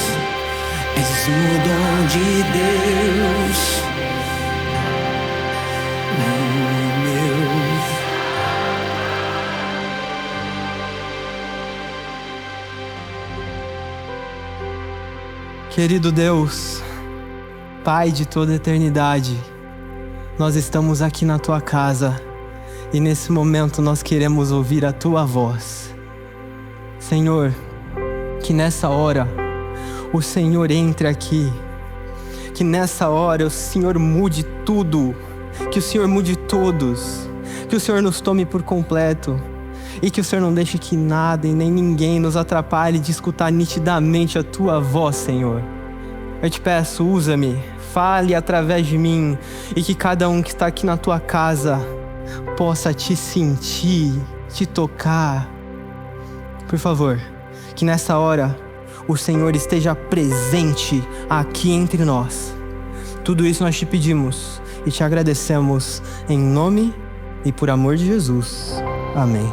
És és o dom de Deus. Querido Deus, Pai de toda a eternidade, nós estamos aqui na Tua casa e nesse momento nós queremos ouvir a Tua voz. Senhor, que nessa hora o Senhor entre aqui, que nessa hora o Senhor mude tudo, que o Senhor mude todos, que o Senhor nos tome por completo e que o Senhor não deixe que nada e nem ninguém nos atrapalhe de escutar nitidamente a Tua voz, Senhor. Eu te peço, usa-me, fale através de mim e que cada um que está aqui na Tua casa possa te sentir, te tocar. Por favor, que nessa hora o Senhor esteja presente aqui entre nós. Tudo isso nós te pedimos e te agradecemos em nome e por amor de Jesus. Amém.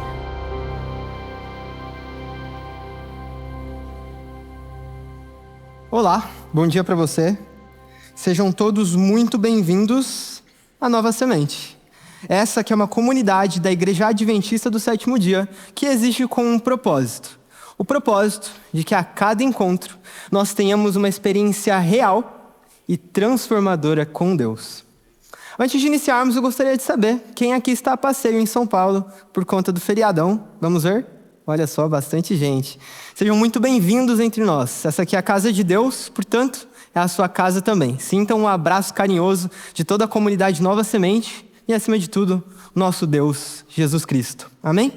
Olá, bom dia para você. Sejam todos muito bem-vindos à Nova Semente. Essa que é uma comunidade da Igreja Adventista do Sétimo Dia que existe com um propósito. O propósito de que a cada encontro nós tenhamos uma experiência real e transformadora com Deus. Antes de iniciarmos, eu gostaria de saber quem aqui está a passeio em São Paulo por conta do feriadão. Vamos ver? Olha só, bastante gente. Sejam muito bem-vindos entre nós. Essa aqui é a casa de Deus, portanto, é a sua casa também. Sintam um abraço carinhoso de toda a comunidade Nova Semente e, acima de tudo, nosso Deus, Jesus Cristo. Amém?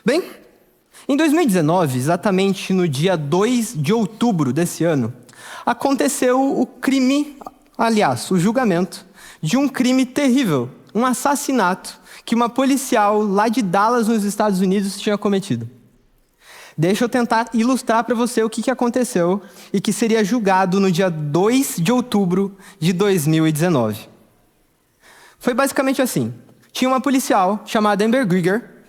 Bem, em 2019, exatamente no dia 2 de outubro desse ano, aconteceu o crime, aliás, o julgamento de um crime terrível, um assassinato que uma policial lá de Dallas, nos Estados Unidos, tinha cometido. Deixa eu tentar ilustrar para você o que aconteceu e que seria julgado no dia 2 de outubro de 2019. Foi basicamente assim. Tinha uma policial chamada Amber Geiger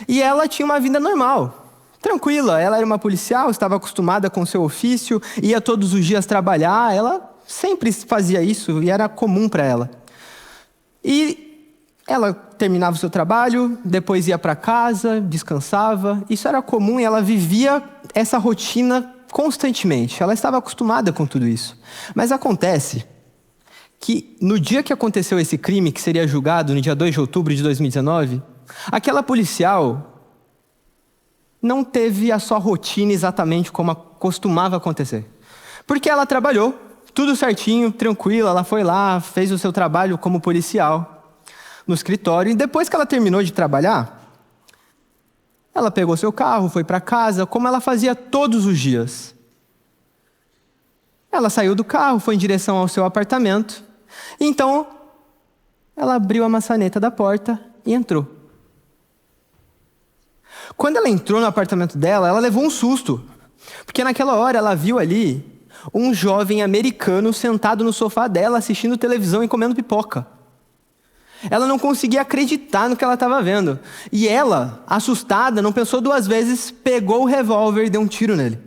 e ela tinha uma vida normal, tranquila. Ela era uma policial, estava acostumada com seu ofício, ia todos os dias trabalhar, ela sempre fazia isso e era comum para ela. E ela terminava o seu trabalho, depois ia para casa, descansava. Isso era comum e ela vivia essa rotina constantemente. Ela estava acostumada com tudo isso. Mas acontece que no dia que aconteceu esse crime, que seria julgado no dia 2 de outubro de 2019, aquela policial não teve a sua rotina exatamente como costumava acontecer. Porque ela trabalhou, tudo certinho, tranquila, ela foi lá, fez o seu trabalho como policial no escritório, e depois que ela terminou de trabalhar, ela pegou seu carro, foi para casa, como ela fazia todos os dias. Ela saiu do carro, foi em direção ao seu apartamento, e então ela abriu a maçaneta da porta e entrou. Quando ela entrou no apartamento dela, ela levou um susto, porque naquela hora ela viu ali um jovem americano sentado no sofá dela, assistindo televisão e comendo pipoca. Ela não conseguia acreditar no que ela estava vendo. E ela, assustada, não pensou duas vezes, pegou o revólver e deu um tiro nele.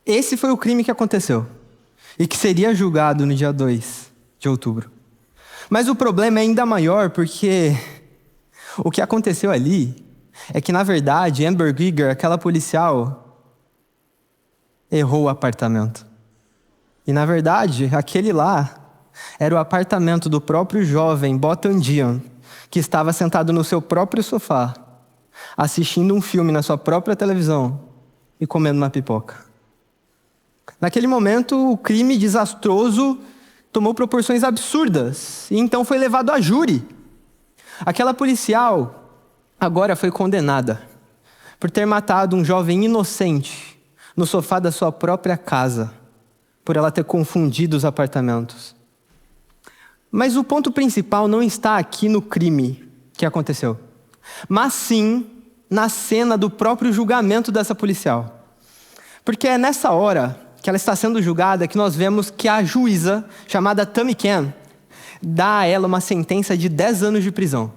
Esse foi o crime que aconteceu. E que seria julgado no dia 2 de outubro. Mas o problema é ainda maior, porque o que aconteceu ali é que, na verdade, Amber Geiger, aquela policial, errou o apartamento. E, na verdade, aquele lá era o apartamento do próprio jovem Botan Dion, que estava sentado no seu próprio sofá, assistindo um filme na sua própria televisão e comendo uma pipoca. Naquele momento, o crime desastroso tomou proporções absurdas e então foi levado a júri. Aquela policial agora foi condenada por ter matado um jovem inocente no sofá da sua própria casa, por ela ter confundido os apartamentos. Mas o ponto principal não está aqui no crime que aconteceu, mas sim na cena do próprio julgamento dessa policial. Porque é nessa hora que ela está sendo julgada que nós vemos que a juíza, chamada Tammy Cann, dá a ela uma sentença de 10 anos de prisão.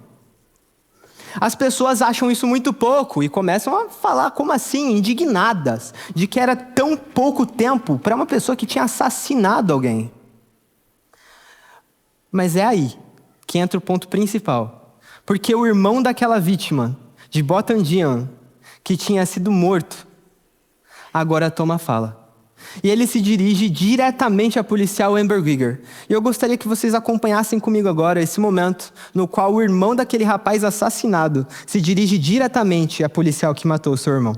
As pessoas acham isso muito pouco e começam a falar, como assim, indignadas, de que era tão pouco tempo para uma pessoa que tinha assassinado alguém. Mas é aí que entra o ponto principal. Porque o irmão daquela vítima, de Botandian, que tinha sido morto, agora toma a fala. E ele se dirige diretamente ao policial Amber Geiger. E eu gostaria que vocês acompanhassem comigo agora esse momento no qual o irmão daquele rapaz assassinado se dirige diretamente ao policial que matou o seu irmão.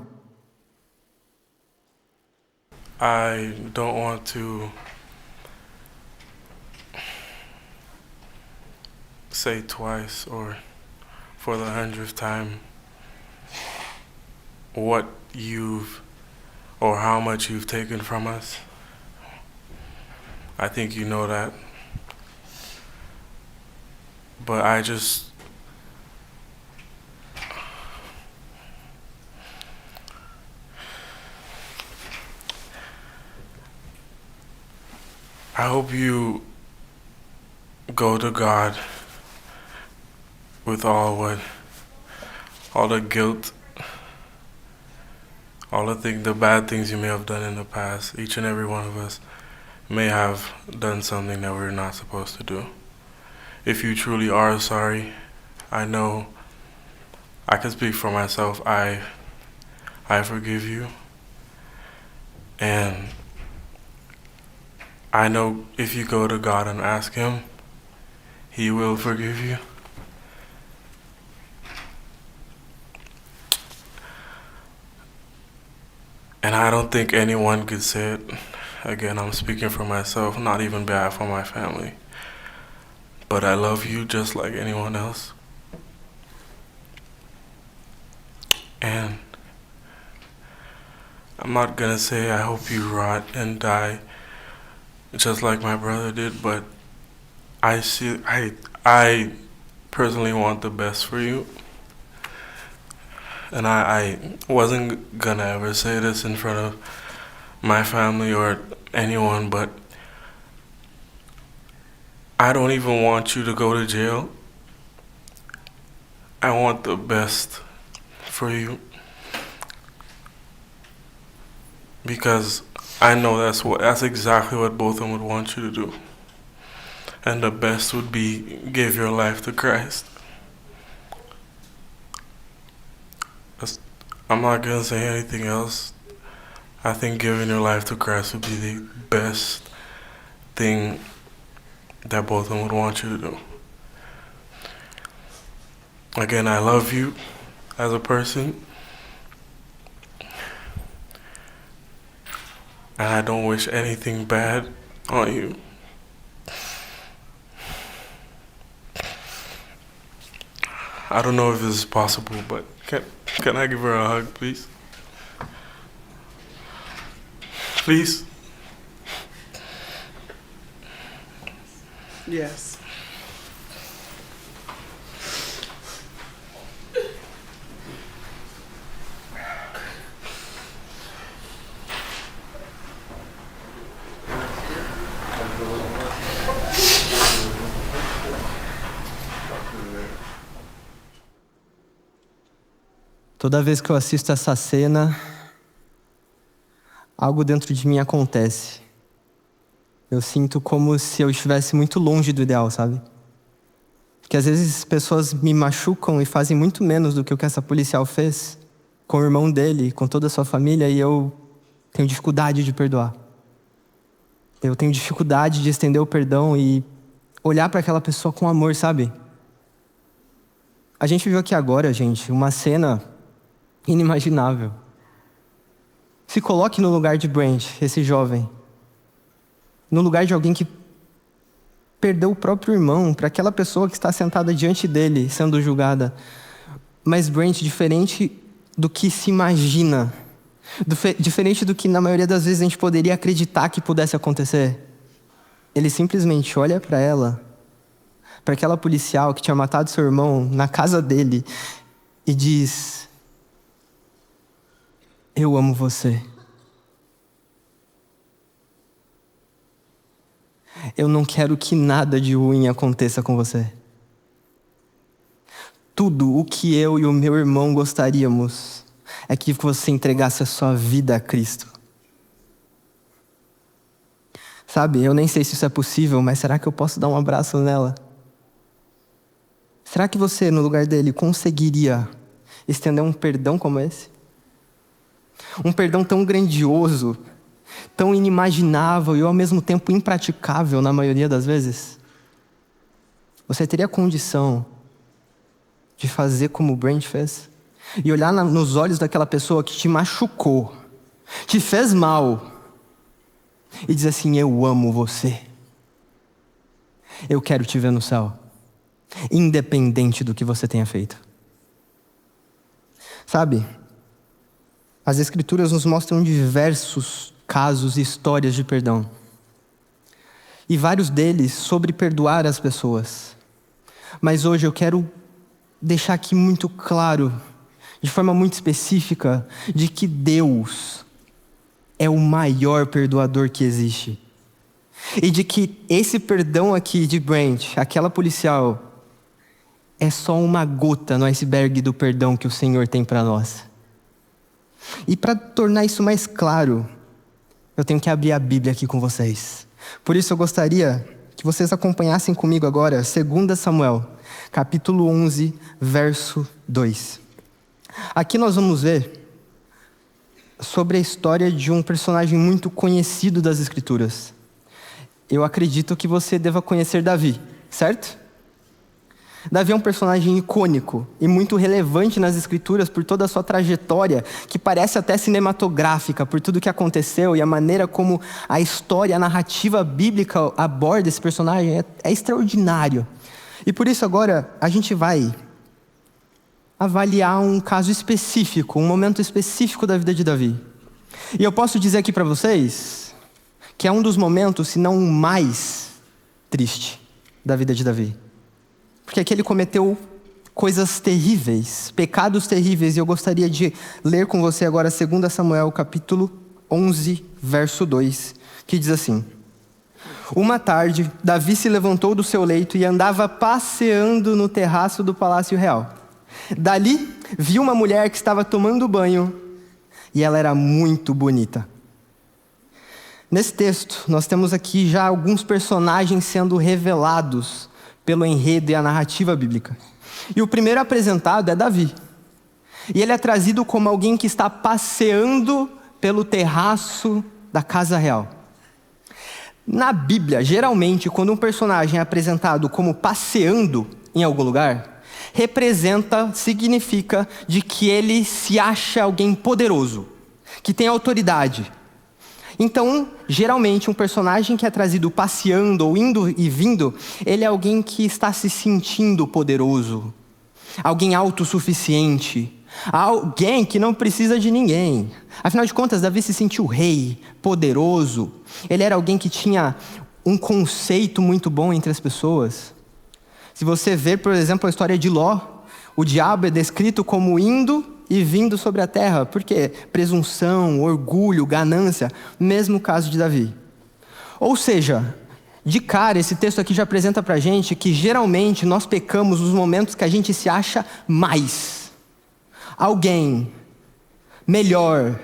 I don't want to say twice or for the 100th time what you've or how much you've taken from us. I think you know that. But I hope you go to God with all the guilt, all the bad things you may have done in the past. Each and every one of us may have done something that we're not supposed to do. If you truly are sorry, I know I can speak for myself. I forgive you. And I know if you go to God and ask Him, He will forgive you. And I don't think anyone could say it. Again, I'm speaking for myself, not even behalf of my family. But I love you just like anyone else. And I'm not gonna say I hope you rot and die just like my brother did, but I personally want the best for you. And I wasn't gonna ever say this in front of my family or anyone, but I don't even want you to go to jail. I want the best for you. Because I know that's exactly what both of them would want you to do. And the best would be give your life to Christ. I'm not gonna say anything else. I think giving your life to Christ would be the best thing that both of them would want you to do. Again, I love you as a person. And I don't wish anything bad on you. I don't know if this is possible, but can I give her a hug, please? Please? Yes. Toda vez que eu assisto essa cena, algo dentro de mim acontece. Eu sinto como se eu estivesse muito longe do ideal, sabe? Porque às vezes pessoas me machucam e fazem muito menos do que o que essa policial fez com o irmão dele, com toda a sua família, e eu tenho dificuldade de perdoar. Eu tenho dificuldade de estender o perdão e olhar para aquela pessoa com amor, sabe? A gente viu aqui agora, gente, uma cena inimaginável. Se coloque no lugar de Brent, esse jovem. No lugar de alguém que perdeu o próprio irmão para aquela pessoa que está sentada diante dele, sendo julgada. Mas Brent, diferente do que se imagina, diferente do que na maioria das vezes a gente poderia acreditar que pudesse acontecer, ele simplesmente olha para ela, para aquela policial que tinha matado seu irmão na casa dele e diz: eu amo você. Eu não quero que nada de ruim aconteça com você. Tudo o que eu e o meu irmão gostaríamos é que você entregasse a sua vida a Cristo. Sabe, eu nem sei se isso é possível, mas será que eu posso dar um abraço nela? Será que você, no lugar dele, conseguiria estender um perdão como esse? Um perdão tão grandioso, tão inimaginável e ao mesmo tempo impraticável na maioria das vezes? Você teria condição de fazer como o Brent fez? E olhar nos olhos daquela pessoa que te machucou, te fez mal, e dizer assim: eu amo você. Eu quero te ver no céu, independente do que você tenha feito. Sabe, as Escrituras nos mostram diversos casos e histórias de perdão. E vários deles sobre perdoar as pessoas. Mas hoje eu quero deixar aqui muito claro, de forma muito específica, de que Deus é o maior perdoador que existe. E de que esse perdão aqui de Brent, aquela policial, é só uma gota no iceberg do perdão que o Senhor tem para nós. E para tornar isso mais claro, eu tenho que abrir a Bíblia aqui com vocês. Por isso eu gostaria que vocês acompanhassem comigo agora 2 Samuel, capítulo 11, verso 2. Aqui nós vamos ver sobre a história de um personagem muito conhecido das Escrituras. Eu acredito que você deva conhecer Davi, certo? Davi é um personagem icônico e muito relevante nas Escrituras por toda a sua trajetória, que parece até cinematográfica, por tudo que aconteceu e a maneira como a história, a narrativa bíblica aborda esse personagem é extraordinário. E por isso agora a gente vai avaliar um caso específico, um momento específico da vida de Davi. E eu posso dizer aqui para vocês que é um dos momentos, se não o mais triste da vida de Davi. Porque aqui ele cometeu coisas terríveis, pecados terríveis, e eu gostaria de ler com você agora 2 Samuel, capítulo 11, verso 2, que diz assim: Uma tarde, Davi se levantou do seu leito e andava passeando no terraço do palácio real. Dali, viu uma mulher que estava tomando banho, e ela era muito bonita. Nesse texto, nós temos aqui já alguns personagens sendo revelados pelo enredo e a narrativa bíblica. E o primeiro apresentado é Davi. E ele é trazido como alguém que está passeando pelo terraço da casa real. Na Bíblia, geralmente, quando um personagem é apresentado como passeando em algum lugar, significa de que ele se acha alguém poderoso, que tem autoridade. Então, geralmente, um personagem que é trazido passeando ou indo e vindo, ele é alguém que está se sentindo poderoso, alguém autossuficiente, alguém que não precisa de ninguém. Afinal de contas, Davi se sentiu rei, poderoso. Ele era alguém que tinha um conceito muito bom entre as pessoas. Se você ver, por exemplo, a história de Ló, o diabo é descrito como indo e vindo sobre a terra. Por quê? Presunção, orgulho, ganância. Mesmo caso de Davi. Ou seja, de cara, esse texto aqui já apresenta pra gente que geralmente nós pecamos nos momentos que a gente se acha mais. Alguém melhor,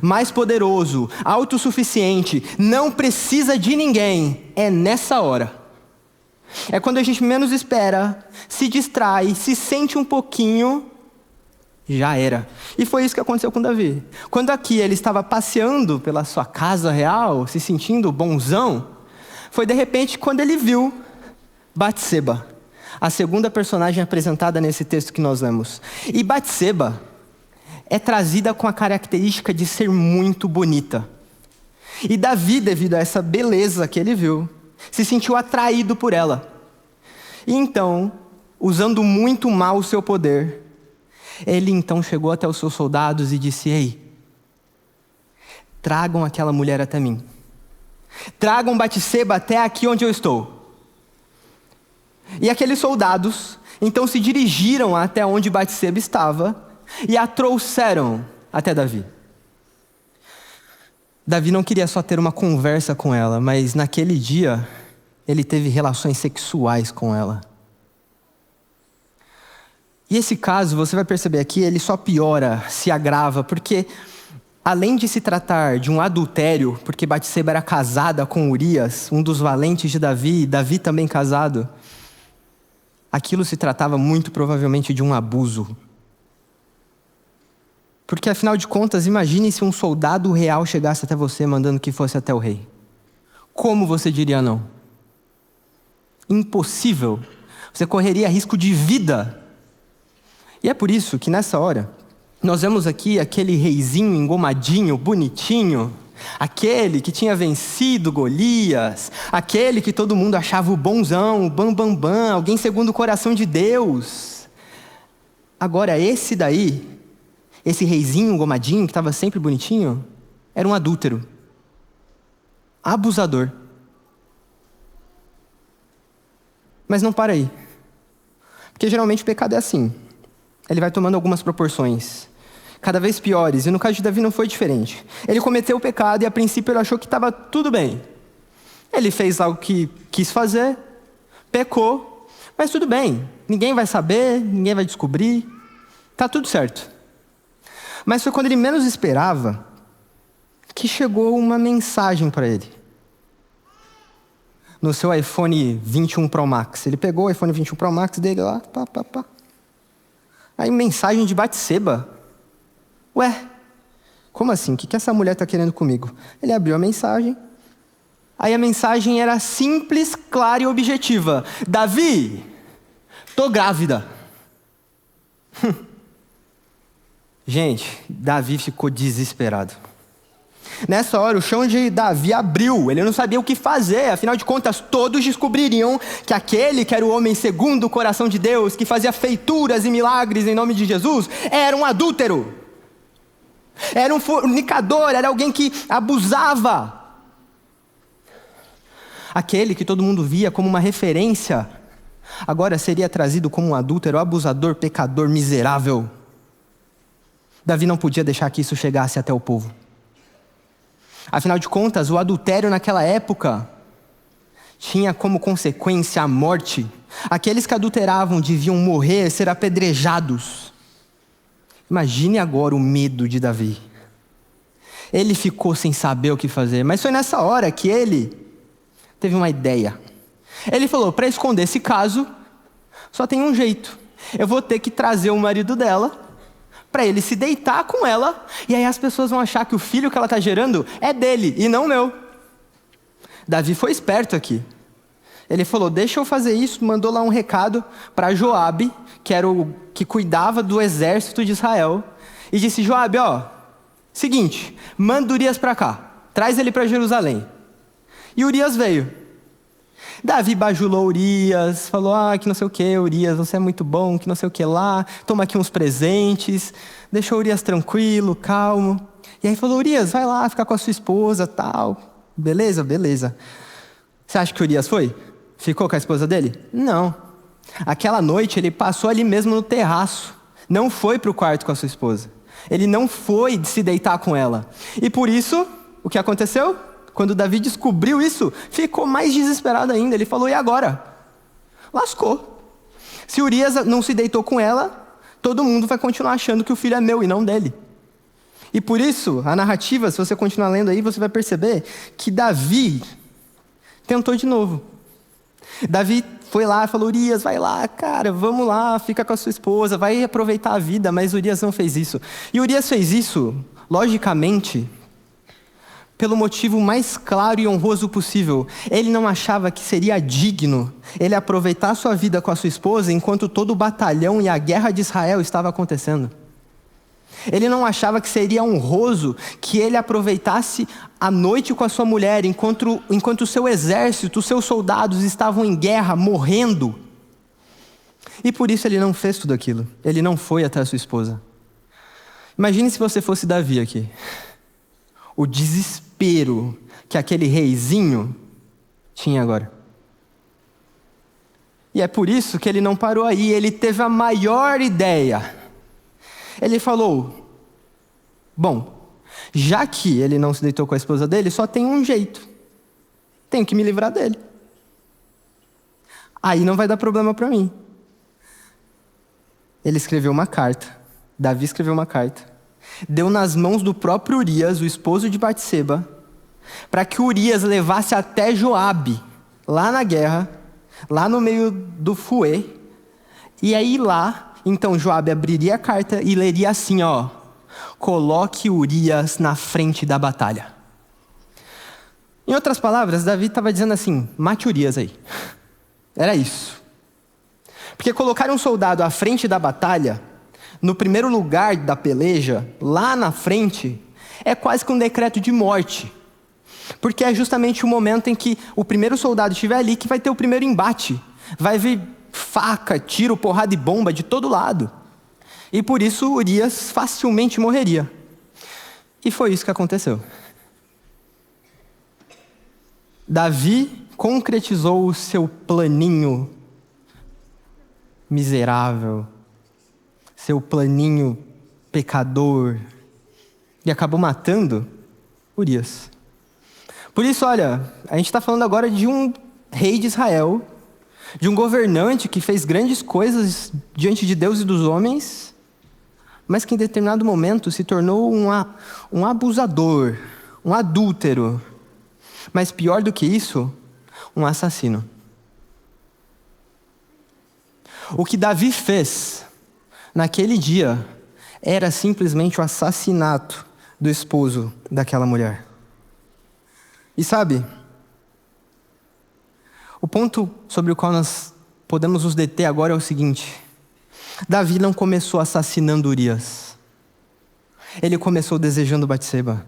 mais poderoso, autossuficiente, não precisa de ninguém. É nessa hora. É quando a gente menos espera, se distrai, se sente um pouquinho, já era. E foi isso que aconteceu com Davi. Quando aqui ele estava passeando pela sua casa real, se sentindo bonzão, foi de repente quando ele viu Batseba, a segunda personagem apresentada nesse texto que nós lemos. E Batseba é trazida com a característica de ser muito bonita. E Davi, devido a essa beleza que ele viu, se sentiu atraído por ela. E então, usando muito mal o seu poder, ele então chegou até os seus soldados e disse: Ei, tragam aquela mulher até mim. Tragam Batseba até aqui onde eu estou. E aqueles soldados então se dirigiram até onde Batseba estava e a trouxeram até Davi. Davi não queria só ter uma conversa com ela, mas naquele dia ele teve relações sexuais com ela. E esse caso, você vai perceber aqui, ele só piora, se agrava, porque além de se tratar de um adultério, porque Batseba era casada com Urias, um dos valentes de Davi, e Davi também casado, aquilo se tratava muito provavelmente de um abuso. Porque afinal de contas, imagine se um soldado real chegasse até você mandando que fosse até o rei. Como você diria não? Impossível. Você correria risco de vida. E é por isso que nessa hora, nós vemos aqui aquele reizinho engomadinho, bonitinho, aquele que tinha vencido Golias, aquele que todo mundo achava o bonzão, o bambambam, alguém segundo o coração de Deus. Agora esse daí, esse reizinho engomadinho que estava sempre bonitinho, era um adúltero, abusador. Mas não para aí, porque geralmente o pecado é assim, ele vai tomando algumas proporções cada vez piores, e no caso de Davi não foi diferente. Ele cometeu o pecado e a princípio ele achou que estava tudo bem. Ele fez algo que quis fazer, pecou, mas tudo bem, ninguém vai saber, ninguém vai descobrir, está tudo certo. Mas foi quando ele menos esperava que chegou uma mensagem para ele. No seu iPhone 21 Pro Max. Ele pegou o iPhone 21 Pro Max dele lá, pá. Aí mensagem de Batseba. Ué, como assim? O que essa mulher está querendo comigo? Ele abriu a mensagem. Aí a mensagem era simples, clara e objetiva. Davi, tô grávida. Gente, Davi ficou desesperado. Nessa hora, o chão de Davi abriu. Ele não sabia o que fazer. Afinal de contas, todos descobririam que aquele que era o homem segundo o coração de Deus, que fazia feituras e milagres em nome de Jesus, era um adúltero. Era um fornicador, era alguém que abusava. Aquele que todo mundo via como uma referência, agora seria trazido como um adúltero, abusador, pecador, miserável. Davi não podia deixar que isso chegasse até o povo. Afinal de contas, o adultério naquela época tinha como consequência a morte. Aqueles que adulteravam deviam morrer, ser apedrejados. Imagine agora o medo de Davi. Ele ficou sem saber o que fazer, mas foi nessa hora que ele teve uma ideia. Ele falou, para esconder esse caso, só tem um jeito. Eu vou ter que trazer o marido dela, para ele se deitar com ela, e aí as pessoas vão achar que o filho que ela está gerando é dele, e não meu. Davi foi esperto aqui. Ele falou, deixa eu fazer isso, mandou lá um recado para Joabe, que era o que cuidava do exército de Israel, e disse, Joabe, seguinte, manda Urias para cá, traz ele para Jerusalém. E Urias veio. Davi bajulou Urias, falou, que não sei o que, Urias, você é muito bom, que não sei o que lá, toma aqui uns presentes, deixou Urias tranquilo, calmo. E aí falou, Urias, vai lá, ficar com a sua esposa, tal. Beleza? Você acha que Urias foi? Ficou com a esposa dele? Não. Aquela noite ele passou ali mesmo no terraço, não foi para o quarto com a sua esposa. Ele não foi se deitar com ela. E por isso, o que aconteceu? Quando Davi descobriu isso, ficou mais desesperado ainda. Ele falou, e agora? Lascou. Se Urias não se deitou com ela, todo mundo vai continuar achando que o filho é meu e não dele. E por isso, a narrativa, se você continuar lendo aí, você vai perceber que Davi tentou de novo. Davi foi lá e falou, Urias, vai lá, cara, vamos lá, fica com a sua esposa, vai aproveitar a vida, mas Urias não fez isso. E Urias fez isso, logicamente, pelo motivo mais claro e honroso possível. Ele não achava que seria digno ele aproveitar sua vida com a sua esposa enquanto todo o batalhão e a guerra de Israel estava acontecendo. Ele não achava que seria honroso que ele aproveitasse a noite com a sua mulher enquanto o seu exército, os seus soldados estavam em guerra, morrendo. E por isso ele não fez tudo aquilo. Ele não foi até a sua esposa. Imagine se você fosse Davi aqui. O desespero que aquele reizinho tinha agora. E é por isso que ele não parou aí, ele teve a maior ideia. Ele falou, bom, já que ele não se deitou com a esposa dele, só tem um jeito. Tenho que me livrar dele. Aí não vai dar problema para mim. ele escreveu uma carta, Davi escreveu uma carta, deu nas mãos do próprio Urias, o esposo de Batseba, para que Urias levasse até Joabe, lá na guerra, lá no meio do fuê, e aí lá, então Joabe abriria a carta e leria assim, ó: coloque Urias na frente da batalha. Em outras palavras, Davi estava dizendo assim: mate Urias aí. Era isso. Porque colocar um soldado à frente da batalha, no primeiro lugar da peleja, lá na frente, é quase que um decreto de morte. Porque é justamente o momento em que o primeiro soldado estiver ali que vai ter o primeiro embate. Vai vir faca, tiro, porrada e bomba de todo lado. E por isso Urias facilmente morreria. E foi isso que aconteceu. Davi concretizou o seu planinho miserável, seu planinho pecador, e acabou matando Urias. Por isso, olha, a gente está falando agora de um rei de Israel, de um governante que fez grandes coisas diante de Deus e dos homens, mas que em determinado momento se tornou um abusador, um adúltero, mas pior do que isso, um assassino. O que Davi fez naquele dia era simplesmente o assassinato do esposo daquela mulher. E sabe, o ponto sobre o qual nós podemos nos deter agora é o seguinte: Davi não começou assassinando Urias. Ele começou desejando Batseba.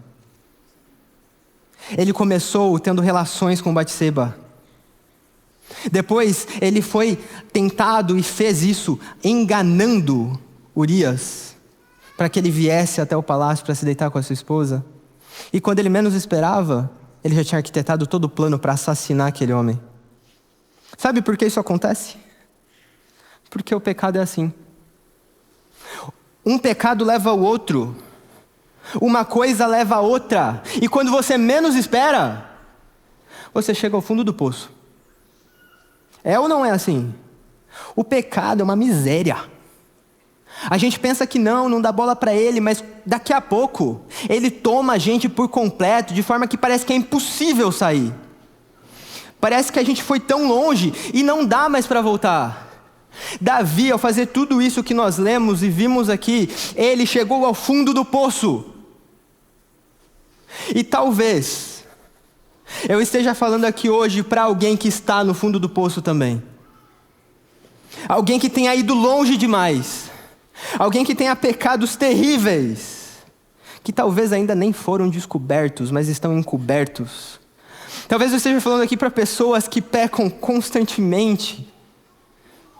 Ele começou tendo relações com Batseba. Depois ele foi tentado e fez isso enganando Urias para que ele viesse até o palácio para se deitar com a sua esposa. E quando ele menos esperava, ele já tinha arquitetado todo o plano para assassinar aquele homem. Sabe por que isso acontece? Porque o pecado é assim. Um pecado leva ao outro. Uma coisa leva a outra. E quando você menos espera, você chega ao fundo do poço. É ou não é assim? O pecado é uma miséria. A gente pensa que não dá bola para ele, mas daqui a pouco ele toma a gente por completo, de forma que parece que é impossível sair. Parece que a gente foi tão longe e não dá mais para voltar. Davi, ao fazer tudo isso que nós lemos e vimos aqui, ele chegou ao fundo do poço. E talvez eu esteja falando aqui hoje para alguém que está no fundo do poço também. Alguém que tenha ido longe demais. Alguém que tenha pecados terríveis, que talvez ainda nem foram descobertos, mas estão encobertos. Talvez eu esteja falando aqui para pessoas que pecam constantemente,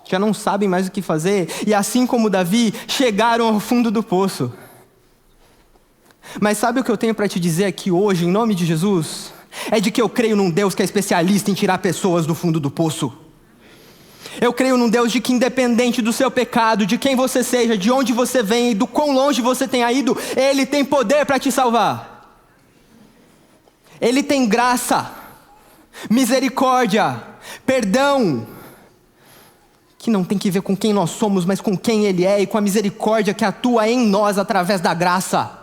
já não sabem mais o que fazer, e assim como Davi, chegaram ao fundo do poço. Mas sabe o que eu tenho para te dizer aqui hoje, em nome de Jesus? É de que eu creio num Deus que é especialista em tirar pessoas do fundo do poço. Eu creio num Deus de que, independente do seu pecado, de quem você seja, de onde você vem e do quão longe você tenha ido, Ele tem poder para te salvar. Ele tem graça, misericórdia, perdão, que não tem que ver com quem nós somos, mas com quem Ele é e com a misericórdia que atua em nós através da graça.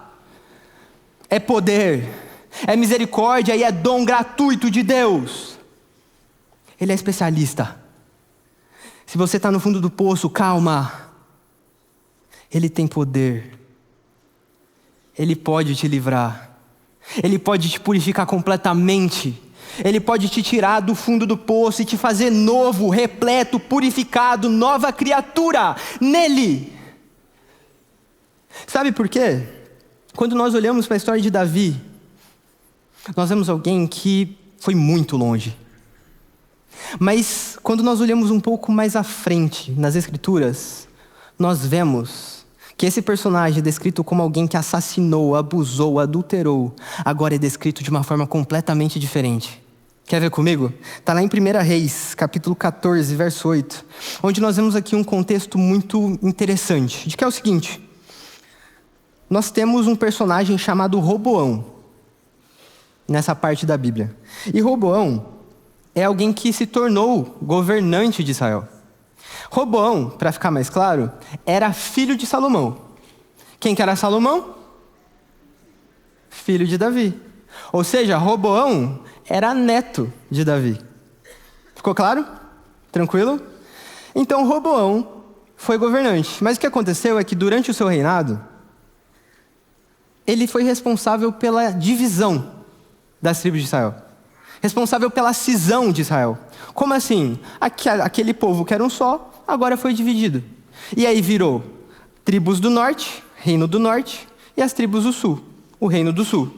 É poder, é misericórdia e é dom gratuito de Deus. Ele é especialista. Se você está no fundo do poço, calma. Ele tem poder. Ele pode te livrar. Ele pode te purificar completamente. Ele pode te tirar do fundo do poço e te fazer novo, repleto, purificado, nova criatura nele. Sabe por quê? Quando nós olhamos para a história de Davi, nós vemos alguém que foi muito longe. Mas quando nós olhamos um pouco mais à frente nas Escrituras, nós vemos que esse personagem descrito como alguém que assassinou, abusou, adulterou, agora é descrito de uma forma completamente diferente. Quer ver comigo? Está lá em 1 Reis, capítulo 14, verso 8, onde nós vemos aqui um contexto muito interessante, de que é o seguinte: nós temos um personagem chamado Roboão, nessa parte da Bíblia. E Roboão é alguém que se tornou governante de Israel. Roboão, para ficar mais claro, era filho de Salomão. Quem que era Salomão? Filho de Davi. Ou seja, Roboão era neto de Davi. Ficou claro? Tranquilo? Então Roboão foi governante. Mas o que aconteceu é que durante o seu reinado, ele foi responsável pela divisão das tribos de Israel. Responsável pela cisão de Israel. Como assim? Aquele povo que era um só, agora foi dividido. E aí virou tribos do norte, reino do norte, e as tribos do sul, o reino do sul.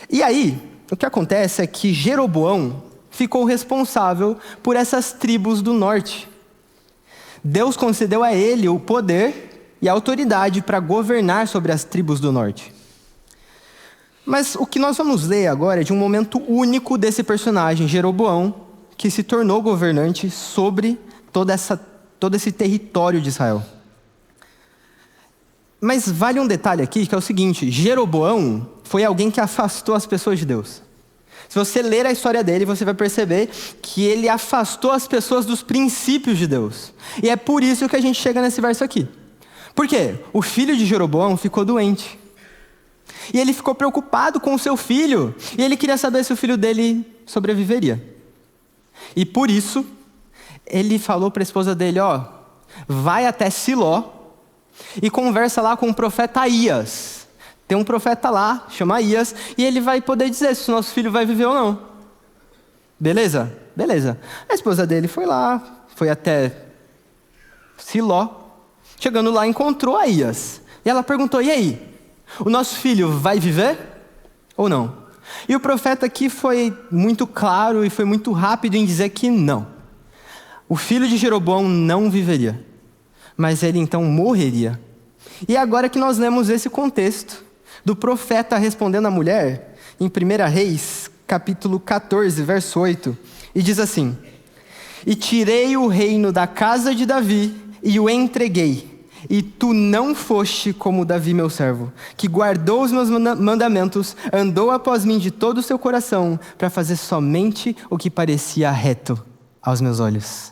E aí, o que acontece é que Jeroboão ficou responsável por essas tribos do norte. Deus concedeu a ele o poder e a autoridade para governar sobre as tribos do norte. Mas o que nós vamos ler agora é de um momento único desse personagem, Jeroboão, que se tornou governante sobre todo esse território de Israel. Mas vale um detalhe aqui, que é o seguinte: Jeroboão foi alguém que afastou as pessoas de Deus. Se você ler a história dele, você vai perceber que ele afastou as pessoas dos princípios de Deus. E é por isso que a gente chega nesse verso aqui. Por quê? O filho de Jeroboão ficou doente. E ele ficou preocupado com o seu filho. E ele queria saber se o filho dele sobreviveria. E por isso, ele falou para a esposa dele, vai até Siló e conversa lá com o profeta Aías. Tem um profeta lá, chama Aías, e ele vai poder dizer se o nosso filho vai viver ou não. Beleza? Beleza. A esposa dele foi lá, foi até Siló. Chegando lá, encontrou Aías. E ela perguntou, e aí? O nosso filho vai viver ou não? E o profeta aqui foi muito claro e foi muito rápido em dizer que não. O filho de Jeroboão não viveria, mas ele então morreria. E agora que nós lemos esse contexto do profeta respondendo à mulher, em 1 Reis, capítulo 14, verso 8, e diz assim: E tirei o reino da casa de Davi e o entreguei. E tu não foste como Davi meu servo, que guardou os meus mandamentos, andou após mim de todo o seu coração, para fazer somente o que parecia reto aos meus olhos.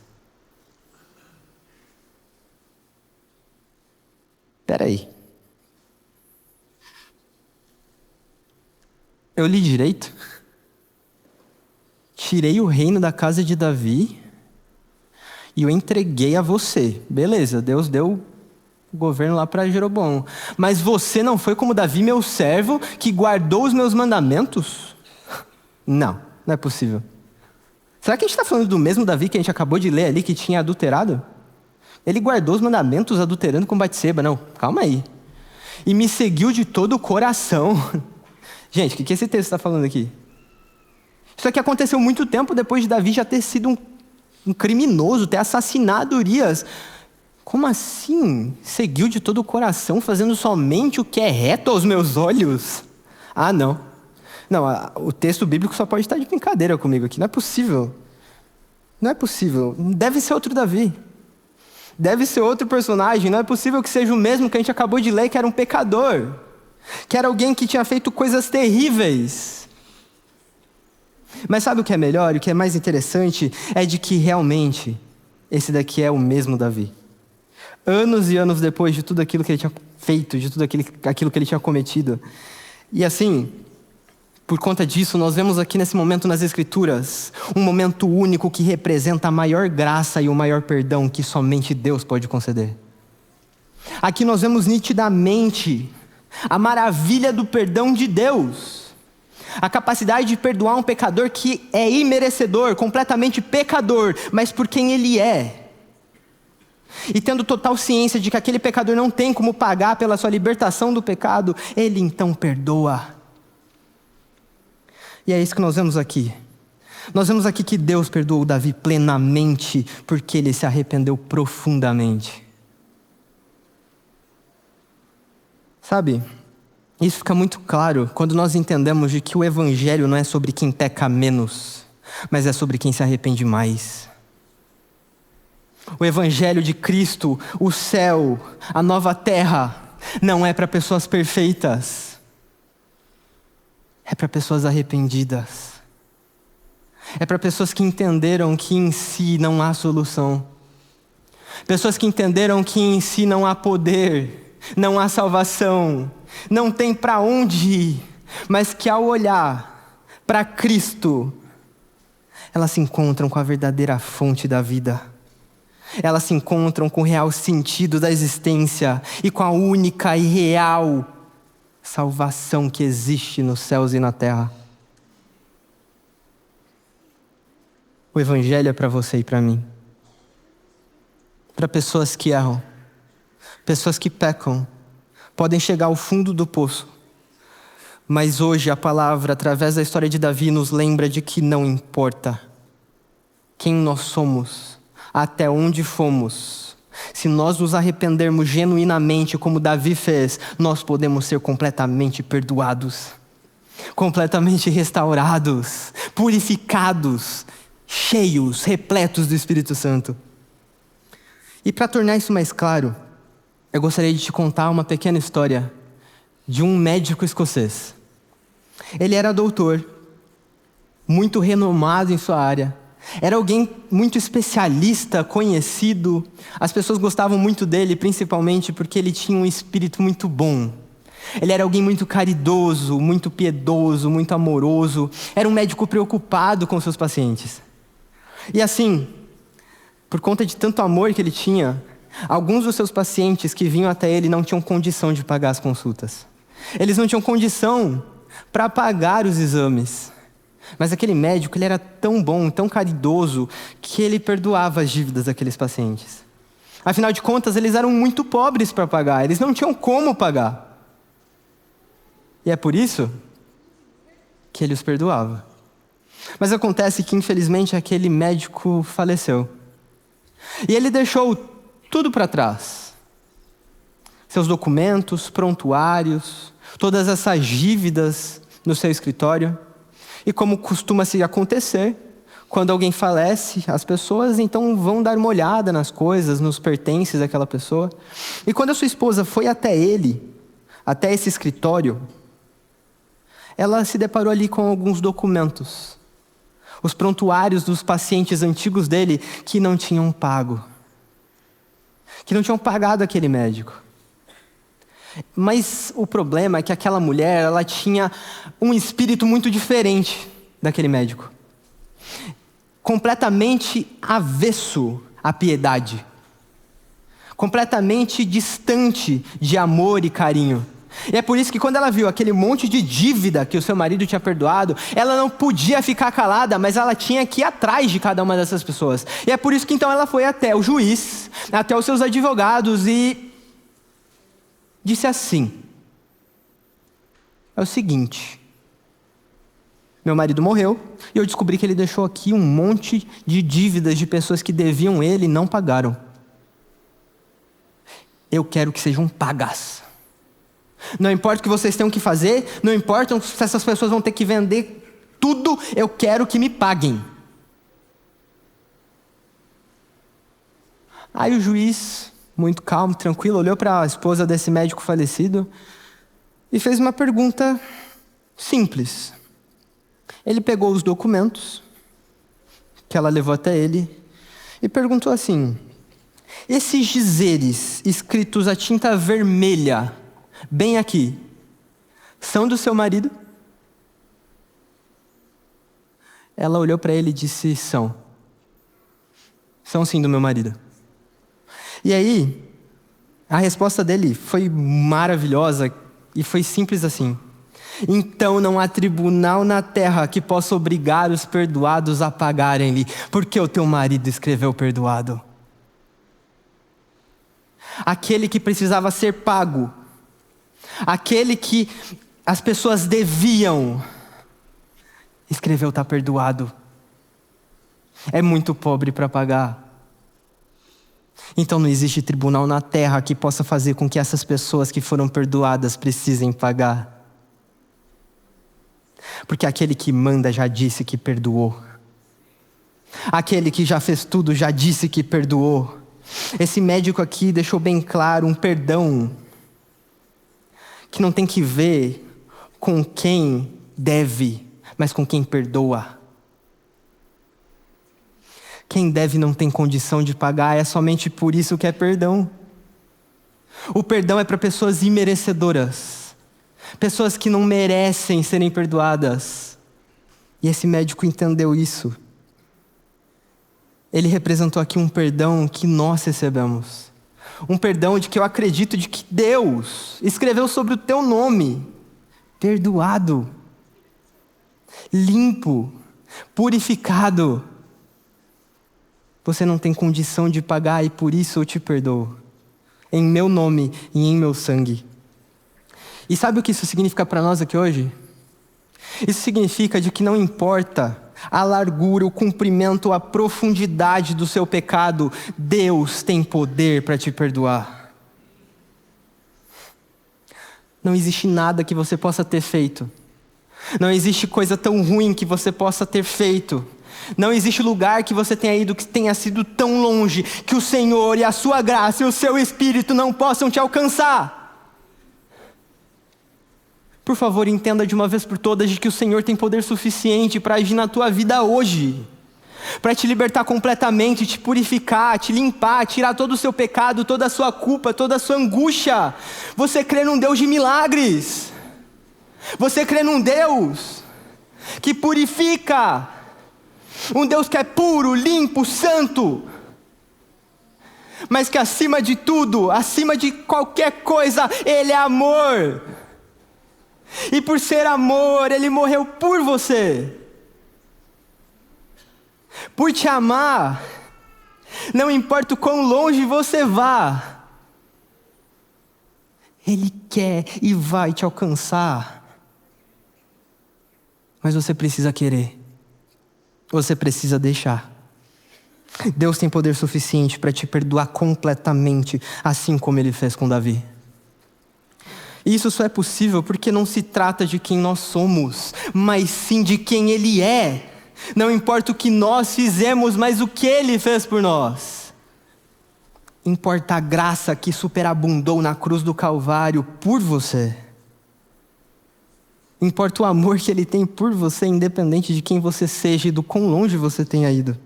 Espera aí. Eu li direito? Tirei o reino da casa de Davi e o entreguei a você. Beleza, Deus deu o governo lá para Jeroboão. Mas você não foi como Davi, meu servo, que guardou os meus mandamentos? Não é possível. Será que a gente está falando do mesmo Davi que a gente acabou de ler ali, que tinha adulterado? Ele guardou os mandamentos adulterando com Batseba. Não, calma aí. E me seguiu de todo o coração. Gente, o que esse texto está falando aqui? Isso aqui aconteceu muito tempo depois de Davi já ter sido um criminoso, ter assassinado Urias. Como assim? Seguiu de todo o coração, fazendo somente o que é reto aos meus olhos? Ah, não. Não, o texto bíblico só pode estar de brincadeira comigo aqui. Não é possível. Não é possível. Deve ser outro Davi. Deve ser outro personagem. Não é possível que seja o mesmo que a gente acabou de ler, que era um pecador. Que era alguém que tinha feito coisas terríveis. Mas sabe o que é melhor? O que é mais interessante é de que realmente esse daqui é o mesmo Davi. Anos e anos depois de tudo aquilo que ele tinha feito, de tudo aquilo que ele tinha cometido. E assim, por conta disso, nós vemos aqui nesse momento nas Escrituras um momento único que representa a maior graça e o maior perdão que somente Deus pode conceder. Aqui nós vemos nitidamente a maravilha do perdão de Deus. A capacidade de perdoar um pecador que é imerecedor, completamente pecador, mas por quem ele é. E tendo total ciência de que aquele pecador não tem como pagar pela sua libertação do pecado, ele então perdoa. E é isso que nós vemos aqui. Nós vemos aqui que Deus perdoou Davi plenamente, porque ele se arrependeu profundamente. Sabe, isso fica muito claro quando nós entendemos de que o evangelho não é sobre quem peca menos, mas é sobre quem se arrepende mais. O evangelho de Cristo, o céu, a nova terra, não é para pessoas perfeitas. É para pessoas arrependidas. É para pessoas que entenderam que em si não há solução. Pessoas que entenderam que em si não há poder, não há salvação, não tem para onde ir, mas que ao olhar para Cristo, elas se encontram com a verdadeira fonte da vida. Elas se encontram com o real sentido da existência e com a única e real salvação que existe nos céus e na terra. O Evangelho é para você e para mim. Para pessoas que erram, pessoas que pecam, podem chegar ao fundo do poço. Mas hoje a palavra, através da história de Davi, nos lembra de que não importa quem nós somos, até onde fomos. Se nós nos arrependermos genuinamente, como Davi fez, nós podemos ser completamente perdoados, completamente restaurados, purificados, cheios, repletos do Espírito Santo. E para tornar isso mais claro, eu gostaria de te contar uma pequena história de um médico escocês. Ele era doutor, muito renomado em sua área. Era alguém muito especialista, conhecido. As pessoas gostavam muito dele, principalmente porque ele tinha um espírito muito bom. Ele era alguém muito caridoso, muito piedoso, muito amoroso. Era um médico preocupado com seus pacientes. E assim, por conta de tanto amor que ele tinha, alguns dos seus pacientes que vinham até ele não tinham condição de pagar as consultas. Eles não tinham condição para pagar os exames. Mas aquele médico, ele era tão bom, tão caridoso, que ele perdoava as dívidas daqueles pacientes. Afinal de contas, eles eram muito pobres para pagar, eles não tinham como pagar. E é por isso que ele os perdoava. Mas acontece que, infelizmente, aquele médico faleceu. E ele deixou tudo para trás. Seus documentos, prontuários, todas essas dívidas no seu escritório. E como costuma se acontecer, quando alguém falece, as pessoas então vão dar uma olhada nas coisas, nos pertences daquela pessoa. E quando a sua esposa foi até ele, até esse escritório, ela se deparou ali com alguns documentos. Os prontuários dos pacientes antigos dele que não tinham pago. Que não tinham pagado aquele médico. Mas o problema é que aquela mulher, ela tinha um espírito muito diferente daquele médico. Completamente avesso à piedade. Completamente distante de amor e carinho. E é por isso que quando ela viu aquele monte de dívida que o seu marido tinha perdoado, ela não podia ficar calada, mas ela tinha que ir atrás de cada uma dessas pessoas. E é por isso que então ela foi até o juiz, até os seus advogados e disse assim: é o seguinte, meu marido morreu e eu descobri que ele deixou aqui um monte de dívidas de pessoas que deviam ele e não pagaram. Eu quero que sejam pagas. Não importa o que vocês tenham que fazer, não importa se essas pessoas vão ter que vender tudo, eu quero que me paguem. Aí o juiz, muito calmo, tranquilo, olhou para a esposa desse médico falecido e fez uma pergunta simples. Ele pegou os documentos que ela levou até ele e perguntou assim: esses dizeres escritos a tinta vermelha, bem aqui, são do seu marido? Ela olhou para ele e disse: são. São sim do meu marido. E aí, a resposta dele foi maravilhosa e foi simples assim: então não há tribunal na terra que possa obrigar os perdoados a pagarem-lhe, porque o teu marido escreveu perdoado. Aquele que precisava ser pago, aquele que as pessoas deviam, escreveu está perdoado. É muito pobre para pagar. Então não existe tribunal na terra que possa fazer com que essas pessoas que foram perdoadas precisem pagar. Porque aquele que manda já disse que perdoou. Aquele que já fez tudo já disse que perdoou. Esse médico aqui deixou bem claro um perdão que não tem que ver com quem deve, mas com quem perdoa. Quem deve não tem condição de pagar, é somente por isso que é perdão. O perdão é para pessoas imerecedoras, pessoas que não merecem serem perdoadas. E esse médico entendeu isso. Ele representou aqui um perdão que nós recebemos. Um perdão de que eu acredito de que Deus escreveu sobre o teu nome. Perdoado, limpo, purificado. Você não tem condição de pagar e por isso eu te perdoo. Em meu nome e em meu sangue. E sabe o que isso significa para nós aqui hoje? Isso significa de que não importa a largura, o comprimento, a profundidade do seu pecado, Deus tem poder para te perdoar. Não existe nada que você possa ter feito. Não existe coisa tão ruim que você possa ter feito. Não existe lugar que você tenha ido que tenha sido tão longe que o Senhor e a sua graça e o seu Espírito não possam te alcançar. Por favor, entenda de uma vez por todas de que o Senhor tem poder suficiente para agir na tua vida hoje. Para te libertar completamente, te purificar, te limpar, tirar todo o seu pecado, toda a sua culpa, toda a sua angústia. Você crê num Deus de milagres. Você crê num Deus que purifica. Um Deus que é puro, limpo, santo. Mas que acima de tudo, acima de qualquer coisa, Ele é amor. E por ser amor, Ele morreu por você. Por te amar, não importa o quão longe você vá, Ele quer e vai te alcançar. Mas você precisa querer. Você precisa deixar. Deus tem poder suficiente para te perdoar completamente, assim como Ele fez com Davi. E isso só é possível porque não se trata de quem nós somos, mas sim de quem Ele é. Não importa o que nós fizemos, mas o que Ele fez por nós. Importa a graça que superabundou na cruz do Calvário por você. Importa o amor que Ele tem por você, independente de quem você seja e do quão longe você tenha ido.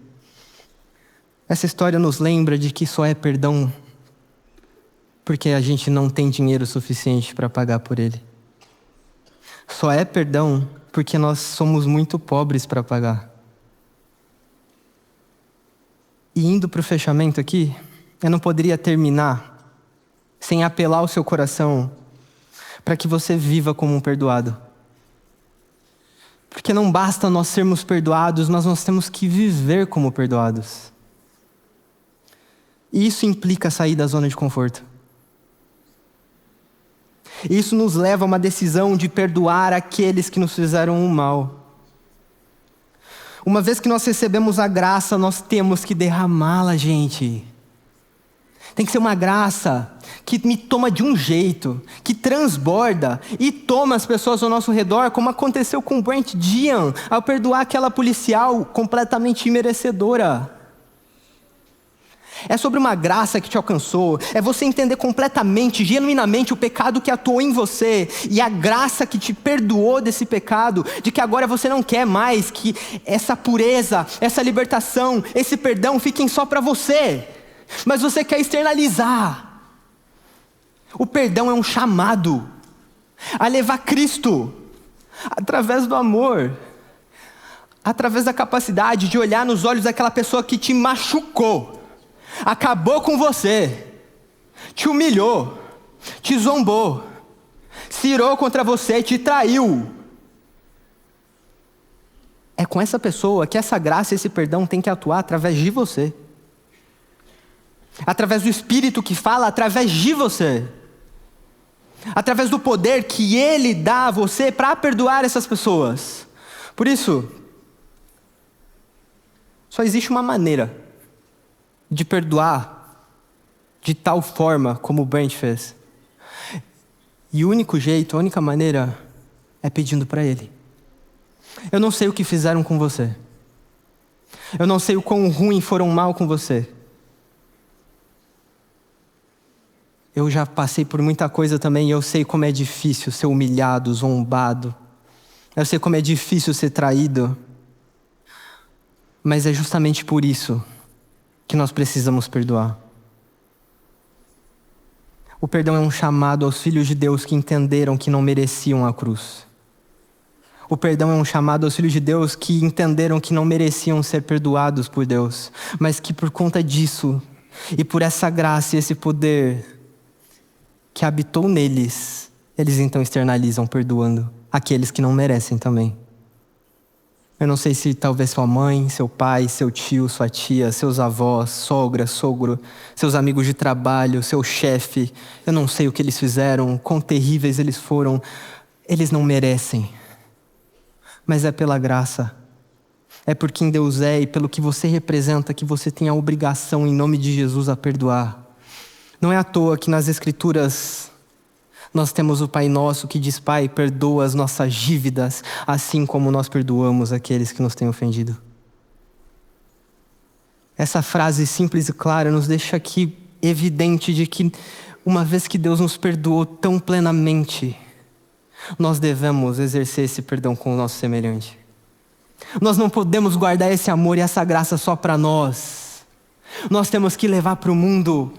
Essa história nos lembra de que só é perdão porque a gente não tem dinheiro suficiente para pagar por ele. Só é perdão porque nós somos muito pobres para pagar. E indo para o fechamento aqui, eu não poderia terminar sem apelar ao seu coração para que você viva como um perdoado. Porque não basta nós sermos perdoados, mas nós temos que viver como perdoados. E isso implica sair da zona de conforto. Isso nos leva a uma decisão de perdoar aqueles que nos fizeram o mal. Uma vez que nós recebemos a graça, nós temos que derramá-la, gente. Tem que ser uma graça que me toma de um jeito, que transborda e toma as pessoas ao nosso redor, como aconteceu com Brent Dean, ao perdoar aquela policial completamente imerecedora. É sobre uma graça que te alcançou, é você entender completamente, genuinamente o pecado que atuou em você e a graça que te perdoou desse pecado, de que agora você não quer mais que essa pureza, essa libertação, esse perdão fiquem só para você, mas você quer externalizar. O perdão é um chamado a levar Cristo através do amor, através da capacidade de olhar nos olhos daquela pessoa que te machucou, acabou com você, te humilhou, te zombou, se irou contra você, te traiu. É com essa pessoa que essa graça e esse perdão tem que atuar através de você. Através do Espírito que fala através de você. Através do poder que Ele dá a você para perdoar essas pessoas. Por isso, só existe uma maneira de perdoar de tal forma como o Brent fez. E o único jeito, a única maneira é pedindo para Ele. Eu não sei o que fizeram com você. Eu não sei o quão ruim foram mal com você. Eu já passei por muita coisa também e eu sei como é difícil ser humilhado, zombado. Eu sei como é difícil ser traído. Mas é justamente por isso que nós precisamos perdoar. O perdão é um chamado aos filhos de Deus que entenderam que não mereciam a cruz. O perdão é um chamado aos filhos de Deus que entenderam que não mereciam ser perdoados por Deus, mas que por conta disso e por essa graça e esse poder que habitou neles, eles então externalizam perdoando aqueles que não merecem também. Eu não sei se talvez sua mãe, seu pai, seu tio, sua tia, seus avós, sogra, sogro, seus amigos de trabalho, seu chefe, eu não sei o que eles fizeram, quão terríveis eles foram, eles não merecem. Mas é pela graça, é por quem Deus é e pelo que você representa que você tem a obrigação em nome de Jesus a perdoar. Não é à toa que nas Escrituras nós temos o Pai Nosso que diz: Pai, perdoa as nossas dívidas, assim como nós perdoamos aqueles que nos têm ofendido. Essa frase simples e clara nos deixa aqui evidente de que, uma vez que Deus nos perdoou tão plenamente, nós devemos exercer esse perdão com o nosso semelhante. Nós não podemos guardar esse amor e essa graça só para nós. Nós temos que levar para o mundo.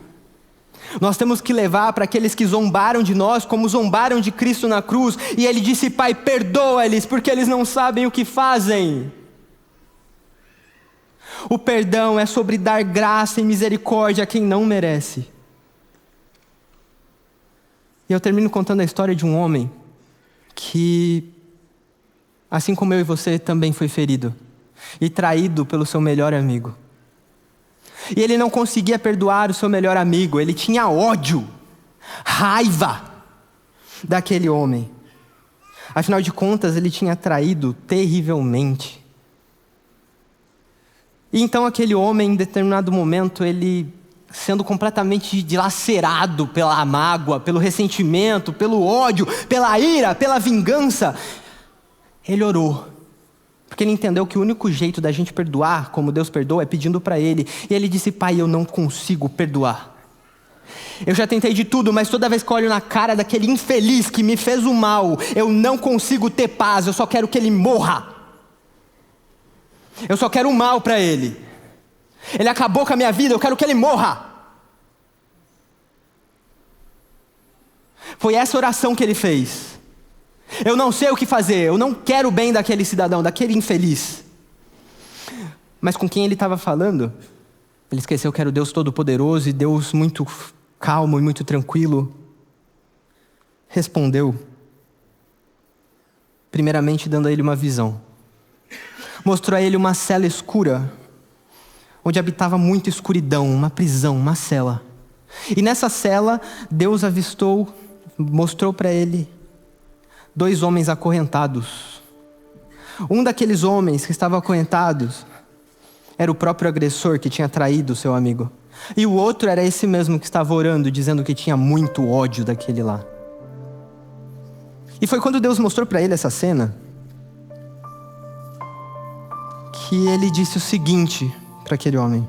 Nós temos que levar para aqueles que zombaram de nós, como zombaram de Cristo na cruz. E Ele disse: Pai, perdoa-lhes, porque eles não sabem o que fazem. O perdão é sobre dar graça e misericórdia a quem não merece. E eu termino contando a história de um homem que, assim como eu e você, também foi ferido e traído pelo seu melhor amigo. E ele não conseguia perdoar o seu melhor amigo. Ele tinha ódio, raiva daquele homem. Afinal de contas, ele tinha traído terrivelmente. E então aquele homem, em determinado momento, ele, sendo completamente dilacerado pela mágoa, pelo ressentimento, pelo ódio, pela ira, pela vingança, ele orou. Porque ele entendeu que o único jeito da gente perdoar, como Deus perdoa, é pedindo para Ele. E ele disse: Pai, eu não consigo perdoar. Eu já tentei de tudo, mas toda vez que eu olho na cara daquele infeliz que me fez o mal, eu não consigo ter paz, eu só quero que ele morra. Eu só quero o mal para ele. Ele acabou com a minha vida, eu quero que ele morra. Foi essa oração que ele fez. Eu não sei o que fazer, eu não quero o bem daquele cidadão, daquele infeliz. Mas com quem ele estava falando, ele esqueceu que era o Deus Todo-Poderoso e Deus muito calmo e muito tranquilo. Respondeu, primeiramente dando a ele uma visão. Mostrou a ele uma cela escura, onde habitava muita escuridão, uma prisão, uma cela. E nessa cela, Deus mostrou para ele 2 homens acorrentados. Um daqueles homens que estavam acorrentados era o próprio agressor que tinha traído o seu amigo. E o outro era esse mesmo que estava orando, dizendo que tinha muito ódio daquele lá. E foi quando Deus mostrou para ele essa cena que ele disse o seguinte para aquele homem.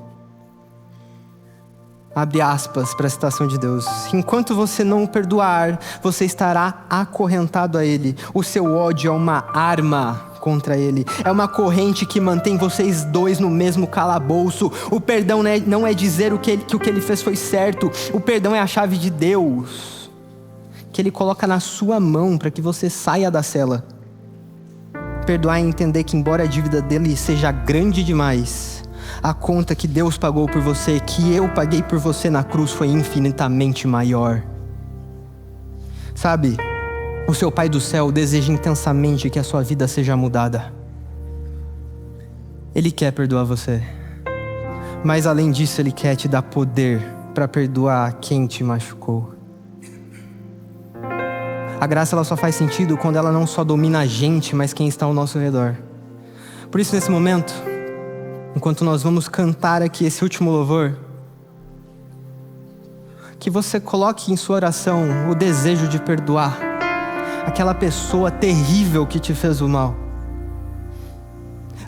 Abre aspas para a citação de Deus. Enquanto você não o perdoar, você estará acorrentado a ele. O seu ódio é uma arma contra ele. É uma corrente que mantém vocês dois no mesmo calabouço. O perdão não é dizer que o que ele fez foi certo. O perdão é a chave de Deus, que Ele coloca na sua mão para que você saia da cela. Perdoar é entender que, embora a dívida dele seja grande demais, a conta que Deus pagou por você, que eu paguei por você na cruz, foi infinitamente maior. Sabe, o seu Pai do céu deseja intensamente que a sua vida seja mudada. Ele quer perdoar você. Mas além disso, Ele quer te dar poder para perdoar quem te machucou. A graça ela só faz sentido quando ela não só domina a gente, mas quem está ao nosso redor. Por isso, nesse momento, enquanto nós vamos cantar aqui esse último louvor, que você coloque em sua oração o desejo de perdoar aquela pessoa terrível que te fez o mal.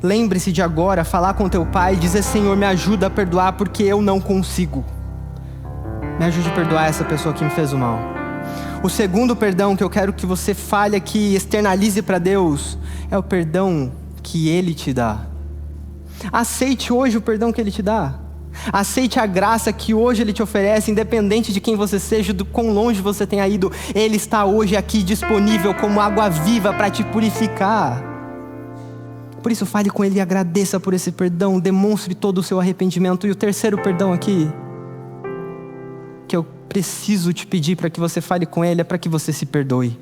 Lembre-se de agora falar com teu pai e dizer: Senhor, me ajuda a perdoar porque eu não consigo. Me ajude a perdoar essa pessoa que me fez o mal. O segundo perdão que eu quero que você fale aqui, externalize para Deus, é o perdão que Ele te dá. Aceite hoje o perdão que Ele te dá. Aceite a graça que hoje Ele te oferece, independente de quem você seja, do quão longe você tenha ido. Ele está hoje aqui disponível como água viva para te purificar. Por isso, fale com Ele e agradeça por esse perdão. Demonstre todo o seu arrependimento. E o terceiro perdão aqui, que eu preciso te pedir para que você fale com Ele, é para que você se perdoe.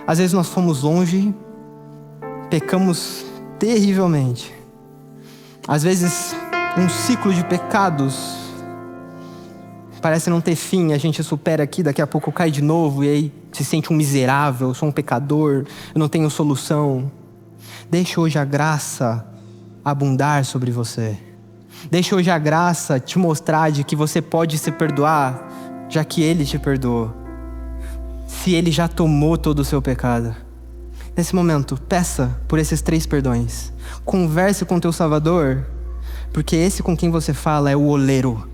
Às vezes nós fomos longe, pecamos terrivelmente. Às vezes um ciclo de pecados parece não ter fim. A gente supera aqui, daqui a pouco cai de novo, e aí se sente um miserável, eu sou um pecador, eu não tenho solução. Deixa hoje a graça abundar sobre você. Deixa hoje a graça te mostrar de que você pode se perdoar, já que Ele te perdoou. Se Ele já tomou todo o seu pecado. Nesse momento, peça por esses 3 perdões. Converse com teu Salvador, porque esse com quem você fala é o oleiro,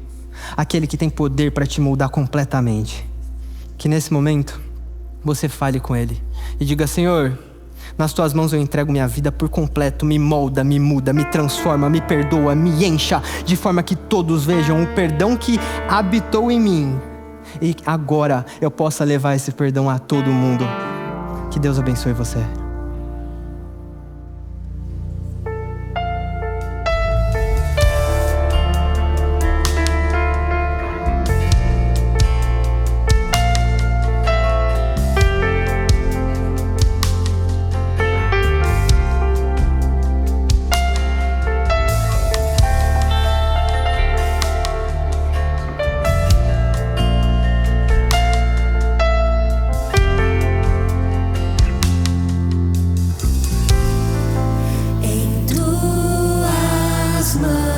aquele que tem poder para te moldar completamente. Que nesse momento, você fale com Ele e diga: Senhor, nas tuas mãos eu entrego minha vida por completo. Me molda, me muda, me transforma, me perdoa, me encha, de forma que todos vejam o perdão que habitou em mim, e agora eu possa levar esse perdão a todo mundo. Que Deus abençoe você. Tuas mãos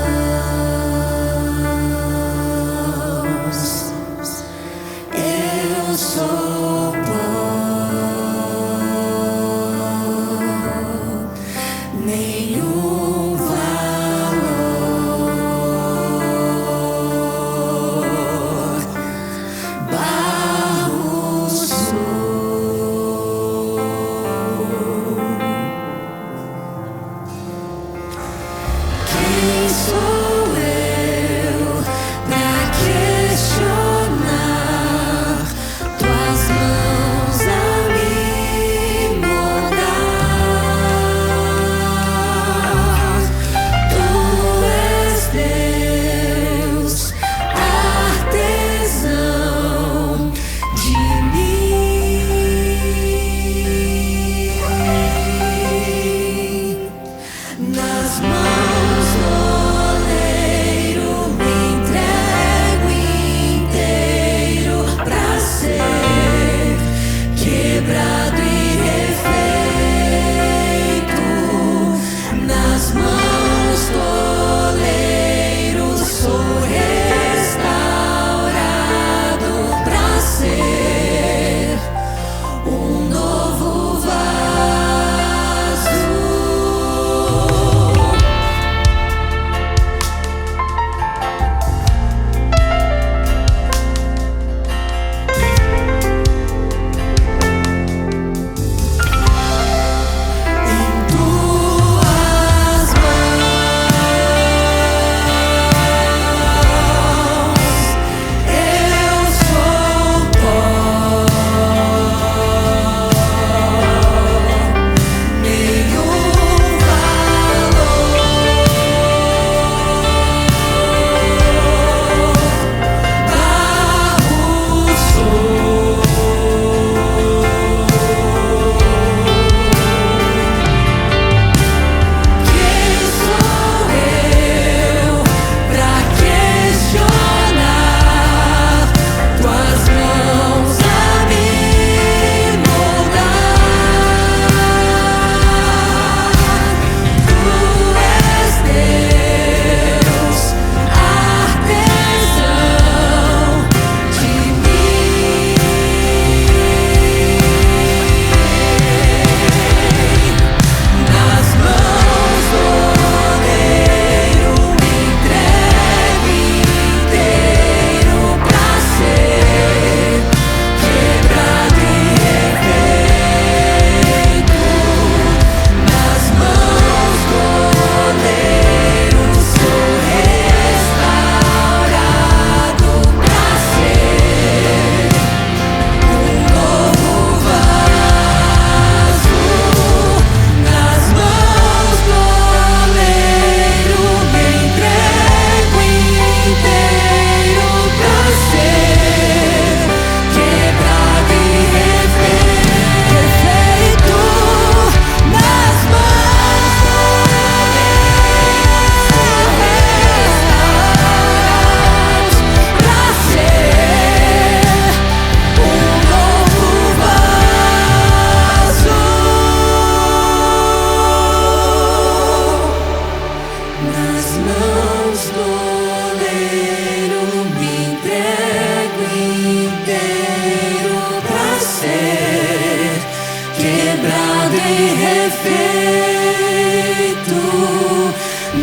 Rei refeito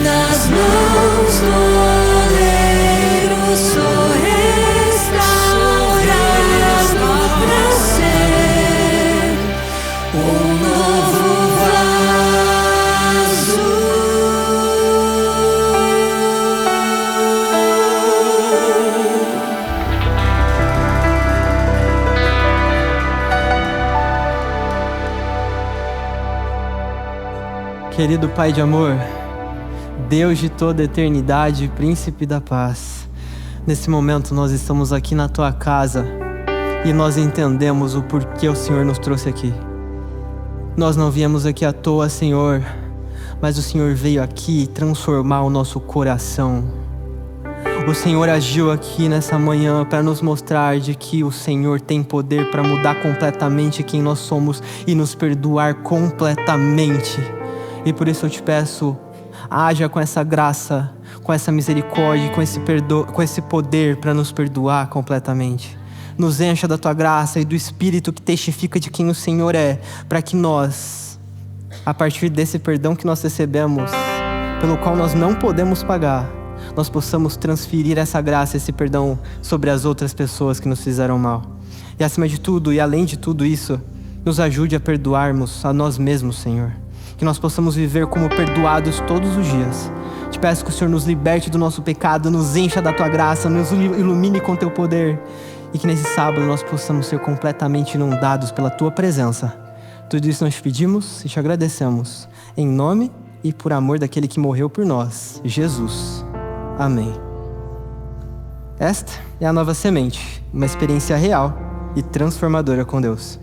nas mãos do oleiro, sou restaurado pra ser um novo vaso. Querido Pai de amor, Deus de toda a eternidade, Príncipe da paz, nesse momento nós estamos aqui na Tua casa e nós entendemos o porquê o Senhor nos trouxe aqui. Nós não viemos aqui à toa, Senhor, mas o Senhor veio aqui transformar o nosso coração. O Senhor agiu aqui nessa manhã para nos mostrar de que o Senhor tem poder para mudar completamente quem nós somos e nos perdoar completamente. E por isso eu te peço, haja com essa graça, com essa misericórdia, com esse poder para nos perdoar completamente. Nos encha da Tua graça e do Espírito que testifica de quem o Senhor é, para que nós, a partir desse perdão que nós recebemos, pelo qual nós não podemos pagar, nós possamos transferir essa graça, esse perdão sobre as outras pessoas que nos fizeram mal. E acima de tudo, e além de tudo isso, nos ajude a perdoarmos a nós mesmos, Senhor. Que nós possamos viver como perdoados todos os dias. Te peço que o Senhor nos liberte do nosso pecado, nos encha da Tua graça, nos ilumine com Teu poder. E que nesse sábado nós possamos ser completamente inundados pela Tua presença. Tudo isso nós te pedimos e te agradecemos. Em nome e por amor daquele que morreu por nós, Jesus. Amém. Esta é a Nova Semente, uma experiência real e transformadora com Deus.